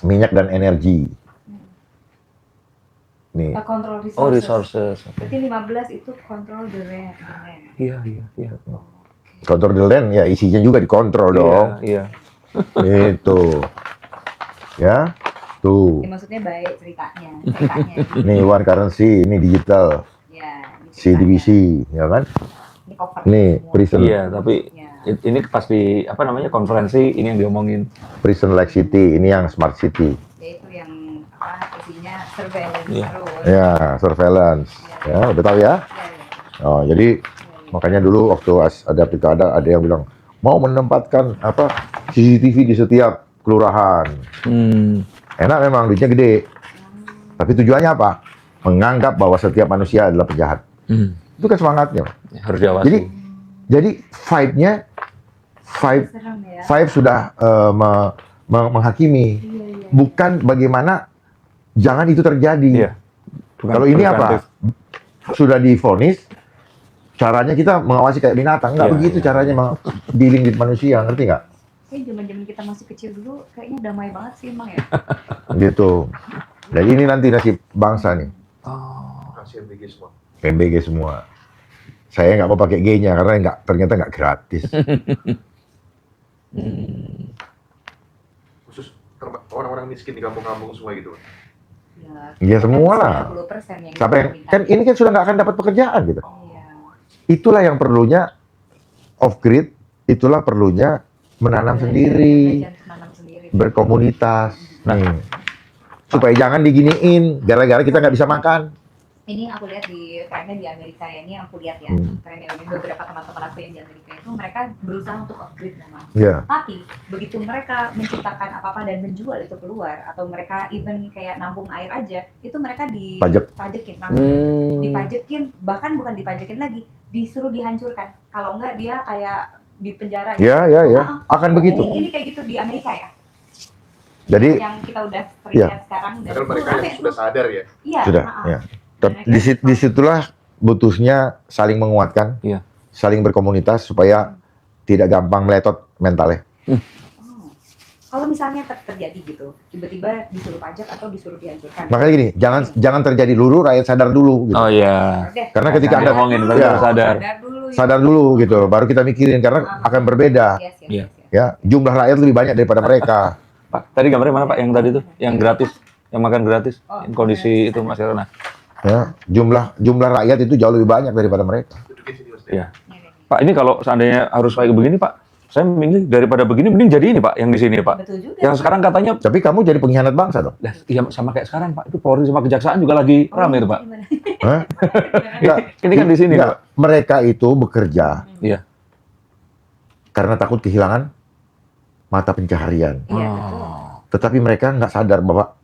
Minyak dan energi. Nih. Control resources. Oh, resources. Berarti 15 itu control the land. Iya. Kontrol the land, ya isinya juga dikontrol dong. Iya. Itu. Ya. Tuh. Ya, maksudnya baik ceritanya. Nih one currency, ini digital. Ya, CDBC, ya kan? Ini cover Nih, semua. prison. Iya, tapi ini pas di konferensi ini yang diomongin. Prison like city, ini yang smart city. Ya itu yang isinya surveillance Iya. terus. Ya, surveillance. Ya, udah tahu ya? Oh, jadi makanya dulu waktu ada pilkada ada yang bilang mau menempatkan CCTV di setiap kelurahan. Enak memang, duitnya gede. Tapi tujuannya apa? Menganggap bahwa setiap manusia adalah penjahat. Itu kan semangatnya. Harus diawasi. Jadi vibe-nya, Serem ya. vibe sudah menghakimi. Bukan bagaimana jangan itu terjadi. Iya. Kalau ini apa? Sudah divonis, caranya kita mengawasi kayak binatang. Nggak begitu caranya dealing with manusia, ngerti nggak? Kayak zaman-zaman kita masih kecil dulu, kayaknya damai banget sih emang ya. Gitu. Dan ini nanti nasib bangsa nih. Kasih MBG semua. MBG semua. Saya nggak mau pakai G-nya karena ternyata nggak gratis. Khusus orang-orang miskin di kampung-kampung semua gitu. Ya semua lah. 90% yang Siapa yang kan ini kan sudah nggak akan dapat pekerjaan gitu. Iya. Itulah yang perlunya off grid. Itulah perlunya menanam sendiri, Menanam sendiri. berkomunitas. Supaya jangan diginiin gara-gara kita nggak bisa makan. Ini aku lihat di trennya di Amerika ya, ini yang aku lihat ya, trennya ini beberapa teman-teman aku yang di Amerika itu mereka berusaha untuk upgrade memang. Iya. Tapi begitu mereka menciptakan apa-apa dan menjual itu keluar atau mereka even kayak nampung air aja, itu mereka dipajekin, dipajekin, bahkan bukan dipajekin lagi, disuruh dihancurkan. Kalau enggak dia kayak di penjara. Ya. Akan begitu. Ini kayak gitu di Amerika ya. Jadi Yang kita udah sering lihat sekarang. Dan Padahal mereka yang sudah sadar ya. Iya. sudah. Ya. Disitulah butuhnya saling menguatkan, saling berkomunitas supaya tidak gampang meletot mentalnya. Kalau misalnya terjadi gitu, tiba-tiba disuruh pajak atau disuruh dihancurkan. Makanya gini, jangan terjadi dulu, rakyat sadar dulu. Gitu. Oh iya. Karena ketika Anda ngomongin, sadar dulu gitu, baru kita mikirin karena akan berbeda. Yes. Ya, jumlah rakyat lebih banyak daripada mereka. Pak, tadi gambarnya mana Pak? Yang tadi tuh, yang gratis, yang makan gratis, yang kondisi itu Mas Irona. Ya, jumlah rakyat itu jauh lebih banyak daripada mereka. Iya. Pak, ini kalau seandainya harus kayak begini Pak, Saya memilih daripada begini, mending jadi ini Pak, yang di sini Pak. Betul juga. Yang sekarang katanya, Tapi kamu jadi pengkhianat bangsa dong. ya sama kayak sekarang Pak, itu Polri sama Kejaksaan juga lagi rame itu Pak. Gimana? Hah? Enggak, Ini kan di sini enggak. Pak. Mereka itu bekerja Iya. karena takut kehilangan mata pencaharian. Iya, betul. Oh. Tetapi mereka nggak sadar bahwa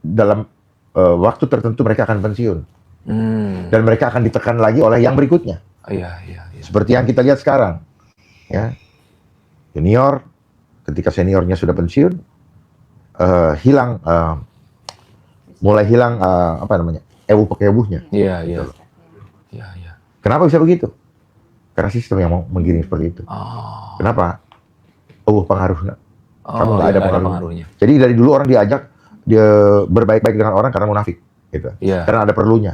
dalam waktu tertentu mereka akan pensiun. Dan mereka akan ditekan lagi oleh yang berikutnya. Iya, iya, iya. Seperti yang kita lihat sekarang. Ya. Junior, ketika seniornya sudah pensiun, hilang, mulai hilang, apa namanya, ewuh-ewuhnya. Iya, iya. Iya, iya. Kenapa bisa begitu? Karena sistem yang mau menggiring seperti itu. Oh. Kenapa? Pengaruhnya. Kamu nggak iya, ada nggak pengaruhnya. Jadi dari dulu orang diajak dia berbaik-baik dengan orang karena munafik, gitu. Iya. Karena ada perlunya,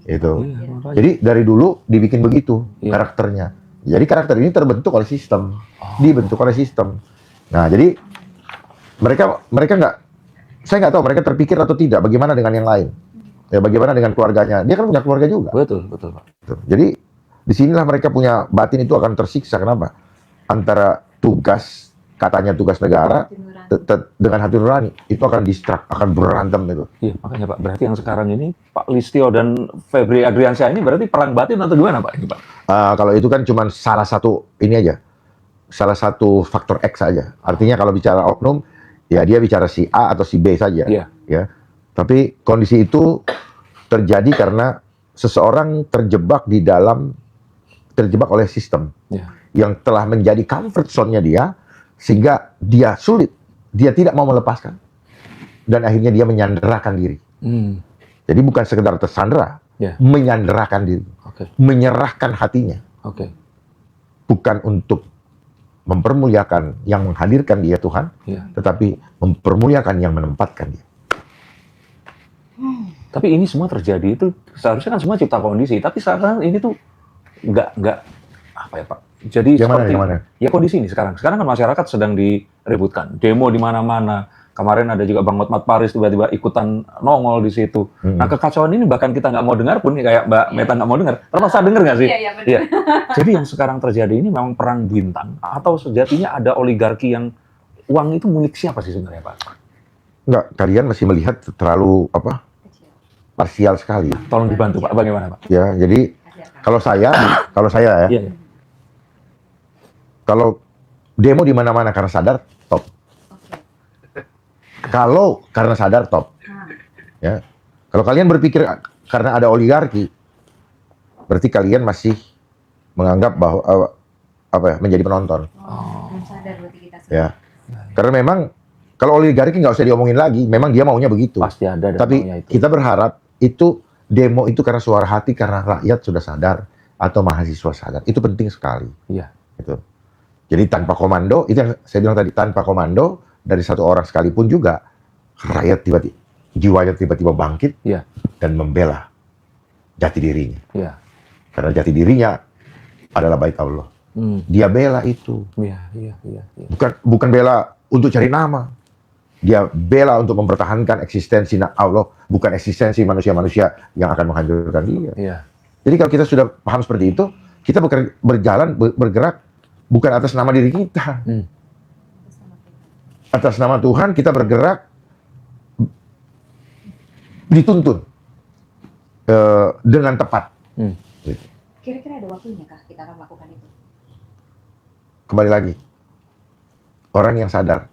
gitu. Iya, makanya. Jadi dari dulu dibikin begitu Iya. karakternya. Jadi karakter ini terbentuk oleh sistem, Oh. dibentuk oleh sistem. Nah, jadi mereka nggak, saya nggak tahu mereka terpikir atau tidak. Bagaimana dengan yang lain? Ya, bagaimana dengan keluarganya? Dia kan punya keluarga juga. Betul, betul Pak. Gitu. Jadi disinilah mereka punya batin itu akan tersiksa. Kenapa? Antara tugas, katanya tugas negara, dengan hati nurani itu akan distrak, akan berantem itu. Iya, makanya Pak. Berarti yang sekarang ini Pak Listio dan Febri Adriansyah ini berarti perang batin atau gimana Pak ini Pak? Kalau itu kan cuma salah satu ini aja, salah satu faktor X saja. Artinya kalau bicara oknum, ya dia bicara si A atau si B saja. Iya. Ya. Tapi kondisi itu terjadi karena seseorang terjebak oleh sistem Iya. yang telah menjadi comfort zone-nya dia, sehingga dia sulit, dia tidak mau melepaskan, dan akhirnya dia menyanderakan diri. Jadi bukan sekedar tersandera, Ya. menyanderakan diri, Oke. menyerahkan hatinya, Oke. bukan untuk mempermuliakan yang menghadirkan dia Tuhan, Iya. tetapi mempermuliakan yang menempatkan dia. Tapi ini semua terjadi itu seharusnya kan semua cipta kondisi, tapi sekarang ini tuh nggak apa ya Pak? Jadi Gimana, seperti gimana? ya kondisi ini sekarang kan masyarakat sedang diributkan, demo di mana-mana. Kemarin ada juga Bang Hotmat Paris tiba-tiba ikutan nongol di situ. Nah kekacauan ini bahkan kita nggak mau dengar pun, kayak Mbak Meta nggak mau dengar. Terpaksa denger nggak sih? Iya, iya, benar. Iya. Jadi yang sekarang terjadi ini memang perang bintang atau sejatinya ada oligarki yang uang itu milik siapa sih sebenarnya Pak? Enggak, kalian masih melihat terlalu Kecil. parsial sekali. Tolong dibantu Pak, bagaimana Pak? Ya, jadi kalau saya ya, Iya. kalau demo di mana-mana karena sadar, top. Kalau karena sadar, top. Ya. Kalau kalian berpikir karena ada oligarki, berarti kalian masih menganggap bahwa menjadi penonton. Belum sadar berarti kita Ya. Karena memang kalau oligarki nggak usah diomongin lagi, memang dia maunya begitu. Pasti ada dan Tapi maunya itu. kita berharap itu demo itu karena suara hati, karena rakyat sudah sadar atau mahasiswa sadar. Itu penting sekali. Iya. Gitu. Jadi tanpa komando, itu yang saya bilang tadi, tanpa komando dari satu orang sekalipun juga, rakyat tiba-tiba, jiwanya tiba-tiba bangkit Iya. dan membela jati dirinya. Iya. Karena jati dirinya adalah bait Allah. Dia bela itu. Iya, iya, iya, iya. Bukan bela untuk cari nama. Dia bela untuk mempertahankan eksistensi Allah, bukan eksistensi manusia-manusia yang akan menghancurkan dia. Iya. Jadi kalau kita sudah paham seperti itu, kita bergerak bukan atas nama diri kita. Atas nama Tuhan kita bergerak, dituntun dengan tepat. Kira-kira ada waktunya kah kita akan melakukan itu? Kembali lagi, orang yang sadar,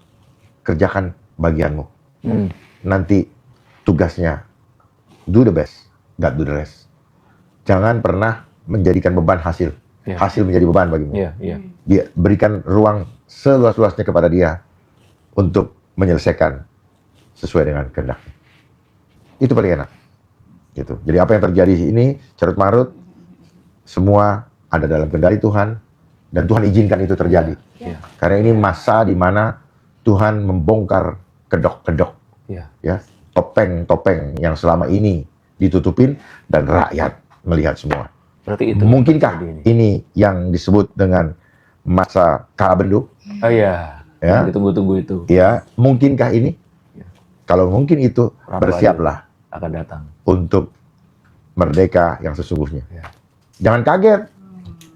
kerjakan bagianmu. Nanti tugasnya, do the best, God do the rest. Jangan pernah menjadikan beban hasil. Iya. Hasil menjadi beban bagimu. Iya, iya. Dia berikan ruang seluas-luasnya kepada dia untuk menyelesaikan sesuai dengan kehendak. Itu paling enak. Gitu. Jadi apa yang terjadi ini, carut marut, semua ada dalam kendali Tuhan, dan Tuhan izinkan itu terjadi. Iya. Karena ini masa di mana Tuhan membongkar kedok-kedok, Iya. ya, topeng-topeng yang selama ini ditutupin, dan rakyat melihat semua. Berarti itu. Mungkinkah Ini. ini yang disebut dengan masa kabenduk? Oh iya. Ya. Ditunggu-tunggu itu Ya, mungkinkah ini? Ya. Kalau mungkin itu, Rabu bersiaplah akan datang. untuk merdeka yang sesungguhnya. Ya. Jangan kaget.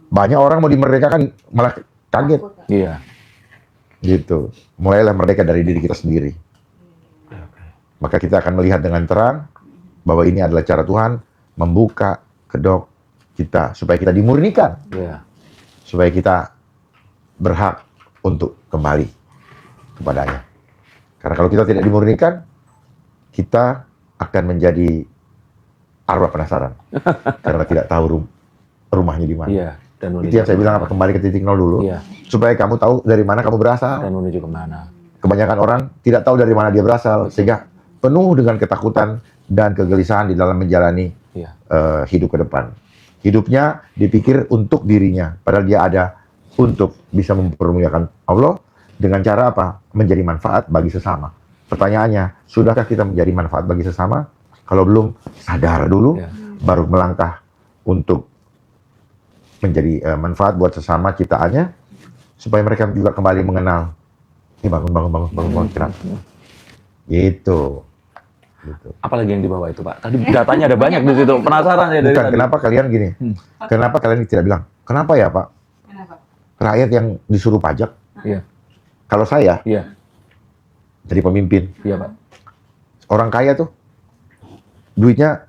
Banyak orang mau dimerdekakan malah kaget. Takut, Kak. Iya. Gitu. Mulailah merdeka dari diri kita sendiri. Maka kita akan melihat dengan terang bahwa ini adalah cara Tuhan membuka kedok kita supaya kita dimurnikan, Iya. supaya kita berhak untuk kembali kepadanya. Karena kalau kita tidak dimurnikan, kita akan menjadi arwah penasaran karena tidak tahu rumahnya di mana. Iya. Dan Itu yang saya bilang apa, kembali ke titik nol dulu, Iya. supaya kamu tahu dari mana kamu berasal. Dan menuju kemana? Kebanyakan orang tidak tahu dari mana dia berasal, sehingga penuh dengan ketakutan dan kegelisahan di dalam menjalani Iya. hidup ke depan. Hidupnya dipikir untuk dirinya, padahal dia ada untuk bisa mempermuliakan Allah dengan cara apa? Menjadi manfaat bagi sesama. Pertanyaannya, sudahkah kita menjadi manfaat bagi sesama? Kalau belum, sadar dulu, Iya. baru melangkah untuk menjadi manfaat buat sesama ciptaannya, supaya mereka juga kembali mengenal. Ini bangun kira. Gitu. Gitu. Apalagi yang di bawah itu, Pak? Tadi datanya ada banyak di situ. Penasaran saya dari Bukan, tadi. kenapa kalian gini? Kenapa kalian tidak bilang, kenapa ya Pak? Kenapa? Rakyat yang disuruh pajak, Iya. kalau saya Iya. jadi pemimpin, Iya, Pak. orang kaya tuh, duitnya,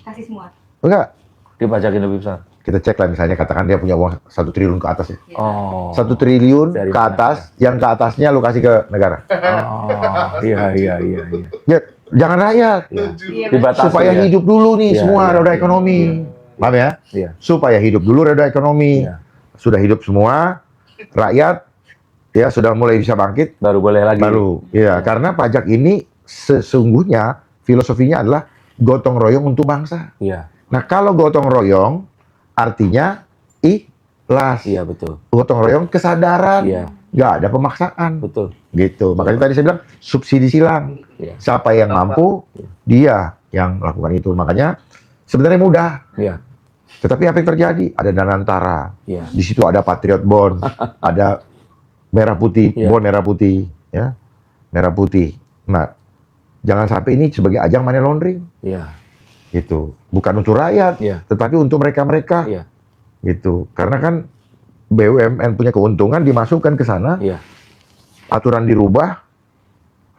Kasih semua. enggak, Dipajakin lebih besar. kita cek lah misalnya, katakan dia punya uang 1 triliun ke atas ya. Ya. Oh. 1 triliun Dari ke mana? atas, yang ke atasnya lu kasih ke negara. Oh. Iya. Ya, jangan rakyat. Iya. Iya, Dibatasi Supaya ya. hidup dulu nih Iya, semua iya, roda iya. ekonomi. Paham ya? Iya. Supaya hidup dulu roda ekonomi. Iya. Sudah hidup semua, rakyat ya sudah mulai bisa bangkit, Baru boleh lagi. baru. Ya, karena pajak ini sesungguhnya filosofinya adalah gotong royong untuk bangsa. Iya. Nah, kalau gotong royong artinya ikhlas. Iya, betul. Gotong royong kesadaran. Iya. Nggak ada pemaksaan. Betul. Gitu. Makanya tadi saya bilang subsidi silang. Iya. Siapa yang mampu, dia yang melakukan itu. Makanya sebenarnya mudah. Iya. Tetapi apa yang terjadi? Ada Danantara. Iya. Di situ ada Patriot Bond, ada merah putih, Iya. bond merah putih, ya. Merah putih. Nah, jangan sampai ini sebagai ajang money laundering. Iya. Gitu. Bukan untuk rakyat, Iya. tetapi untuk mereka-mereka. Iya. Gitu. Karena kan BUMN punya keuntungan dimasukkan ke sana, Iya. aturan dirubah,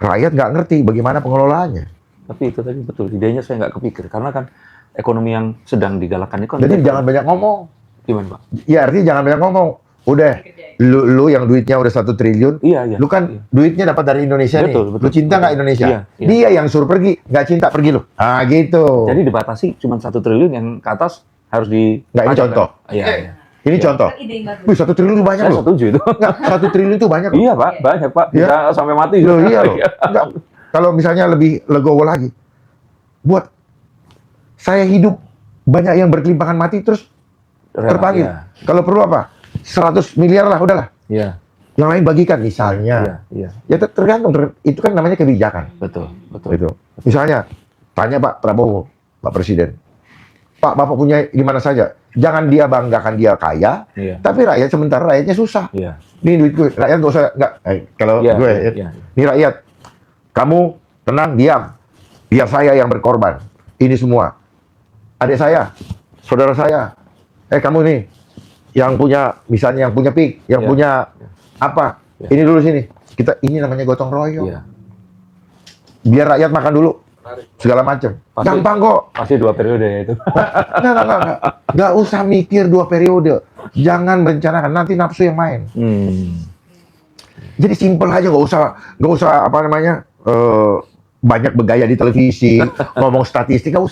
rakyat nggak ngerti bagaimana pengelolaannya. Tapi itu tadi betul. Idenya saya nggak kepikir. Karena kan ekonomi yang sedang digalakkan itu kan. Jadi jangan banyak ngomong. Gimana, Pak? Ya artinya jangan banyak ngomong. Udah, lu yang duitnya udah 1 triliun, Iya. lu kan duitnya dapat dari Indonesia nih. Betul, betul. Lu cinta nggak Indonesia? Iya, iya. Dia yang suruh pergi, nggak cinta pergi lu. Ah gitu. Jadi dibatasi cuma 1 triliun yang ke atas harus di. Nggak, ini pajak, contoh. kan? Iya. Ini contoh. Kan ide yang bagus. Wih, 1 triliun itu banyak Saya loh. setuju itu. Nggak, 1 triliun itu banyak loh. Iya, Pak. Banyak, Pak. Iya. Bisa sampai mati. Loh, iya loh. Nggak, kalau misalnya lebih legowo lagi, buat saya hidup banyak yang berkelimpangan mati terus terpanggil. Iya. Kalau perlu apa? 100 miliar lah, udahlah. Iya. Yang lain bagikan misalnya. Iya. Iya. Ya tergantung, itu kan namanya kebijakan. Betul. Betul. Gitu. Misalnya, tanya Pak Prabowo, Pak Presiden, Pak, Bapak punya di mana saja. Jangan dia banggakan dia kaya, Iya. tapi rakyat sementara rakyatnya susah. Iya. Ini duit gue, rakyat nggak usah, nggak. Kalau Iya. gue, Iya. ini rakyat, kamu tenang, diam. Biar saya yang berkorban. Ini semua. Adik saya, saudara saya, kamu nih, yang punya, misalnya yang punya PIK, yang Iya. punya apa, Iya. ini dulu sini. Ini namanya gotong royong. Iya. Biar rakyat makan dulu, segala macam. Pasti- Gampang kok. Pasti 2 periode ya itu. Enggak. Nggak usah mikir 2 periode. Jangan merencanakan, nanti nafsu yang main. Jadi simpel aja, nggak usah apa namanya, banyak bergaya di televisi, ngomong statistik, nggak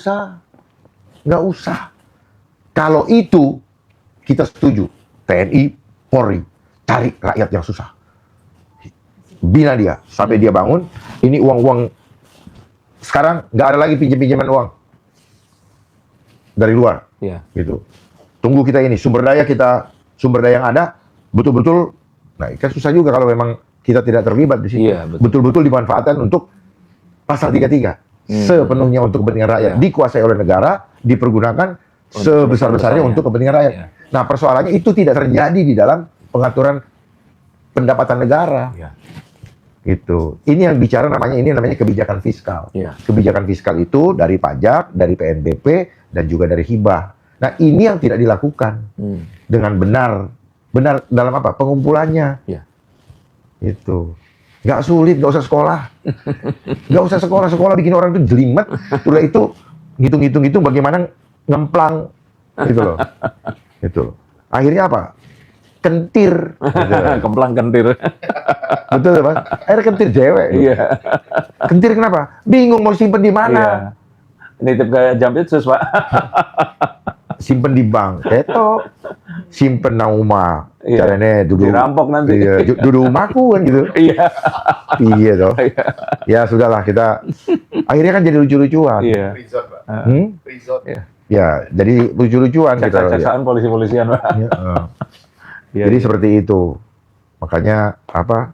usah. Kalau itu kita setuju, TNI, Polri, cari rakyat yang susah, bina dia sampai dia bangun. Ini uang sekarang nggak ada lagi pinjaman uang dari luar, Iya. gitu. Tunggu kita ini sumber daya yang ada betul-betul. Nah, kan susah juga kalau memang kita tidak terlibat di situ. Iya, betul. Betul-betul dimanfaatkan untuk pasal 33. Sepenuhnya untuk kepentingan rakyat. Iya. Dikuasai oleh negara, dipergunakan sebesar-besarnya untuk kepentingan rakyat. Iya. Nah, persoalannya itu tidak terjadi di dalam pengaturan pendapatan negara. Iya. Gitu. Ini yang bicara ini namanya kebijakan fiskal. Iya. Kebijakan fiskal itu dari pajak, dari PNBP, dan juga dari hibah. Nah, ini yang tidak dilakukan dengan benar Benar dalam apa? Pengumpulannya. Iya. Itu. Nggak sulit, nggak usah sekolah. Nggak usah sekolah bikin orang itu jelimet. Udah itu ngitung bagaimana ngemplang gitu loh. Itu. Akhirnya apa? Kentir. Gitu. Kemplang kentir. Betul Pak? Akhirnya kentir cewek. Iya. Kentir kenapa? Bingung mau simpen di mana. Iya. Nitip ke Jampitsus, Pak. Simpen di bank. Itu simpen nang rumah. Iya. Caranya duduk. Dirampok nanti. Iya, duduk rumahku kan gitu. Iya. Iya toh. Iya. Ya sudahlah kita akhirnya kan jadi lucu-lucuan. Iya. Prison, Pak. Prison. Iya. Ya, jadi lucu-lucuan kita. Ceksak-ceksaan polisi-polisian, Pak. Ya, Iya, jadi iya. seperti itu. Makanya apa?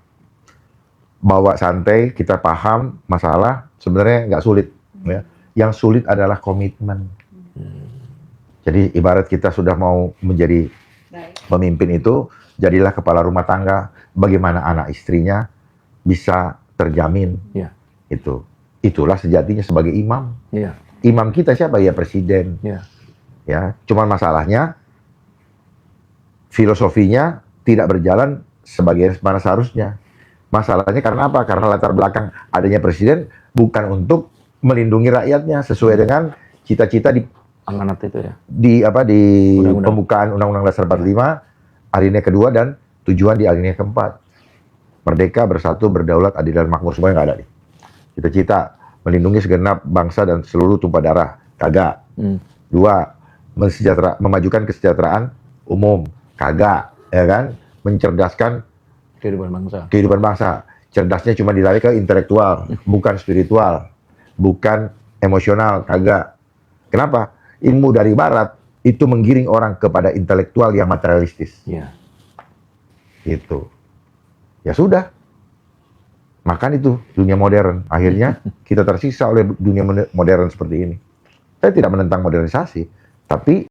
Bawa santai, kita paham masalah sebenarnya nggak sulit. Ya. Yang sulit adalah komitmen. Jadi ibarat kita sudah mau menjadi Baik. pemimpin itu, jadilah kepala rumah tangga. Bagaimana anak istrinya bisa terjamin. Iya. Itulah sejatinya sebagai imam. Iya. Imam kita siapa? Ya presiden. Iya. Ya, cuman masalahnya filosofinya tidak berjalan sebagaimana seharusnya. Masalahnya karena apa? Karena latar belakang adanya presiden bukan untuk melindungi rakyatnya sesuai dengan cita-cita Amanat itu ya. di Undang-undang. pembukaan Undang-Undang Dasar 45 alinea kedua dan tujuan di alinea keempat. Merdeka, bersatu, berdaulat, adil dan makmur, semuanya nggak ada nih. Cita-cita melindungi segenap bangsa dan seluruh tumpah darah, kagak. Dua, memajukan kesejahteraan umum, kagak, ya kan? Mencerdaskan kehidupan bangsa. Cerdasnya cuma dilari ke intelektual, bukan spiritual, bukan emosional, kagak. Kenapa? Ilmu dari barat itu menggiring orang kepada intelektual yang materialistis. Iya. Gitu. Ya sudah. Makan itu dunia modern. Akhirnya kita tersisa oleh dunia modern seperti ini. Saya tidak menentang modernisasi, tapi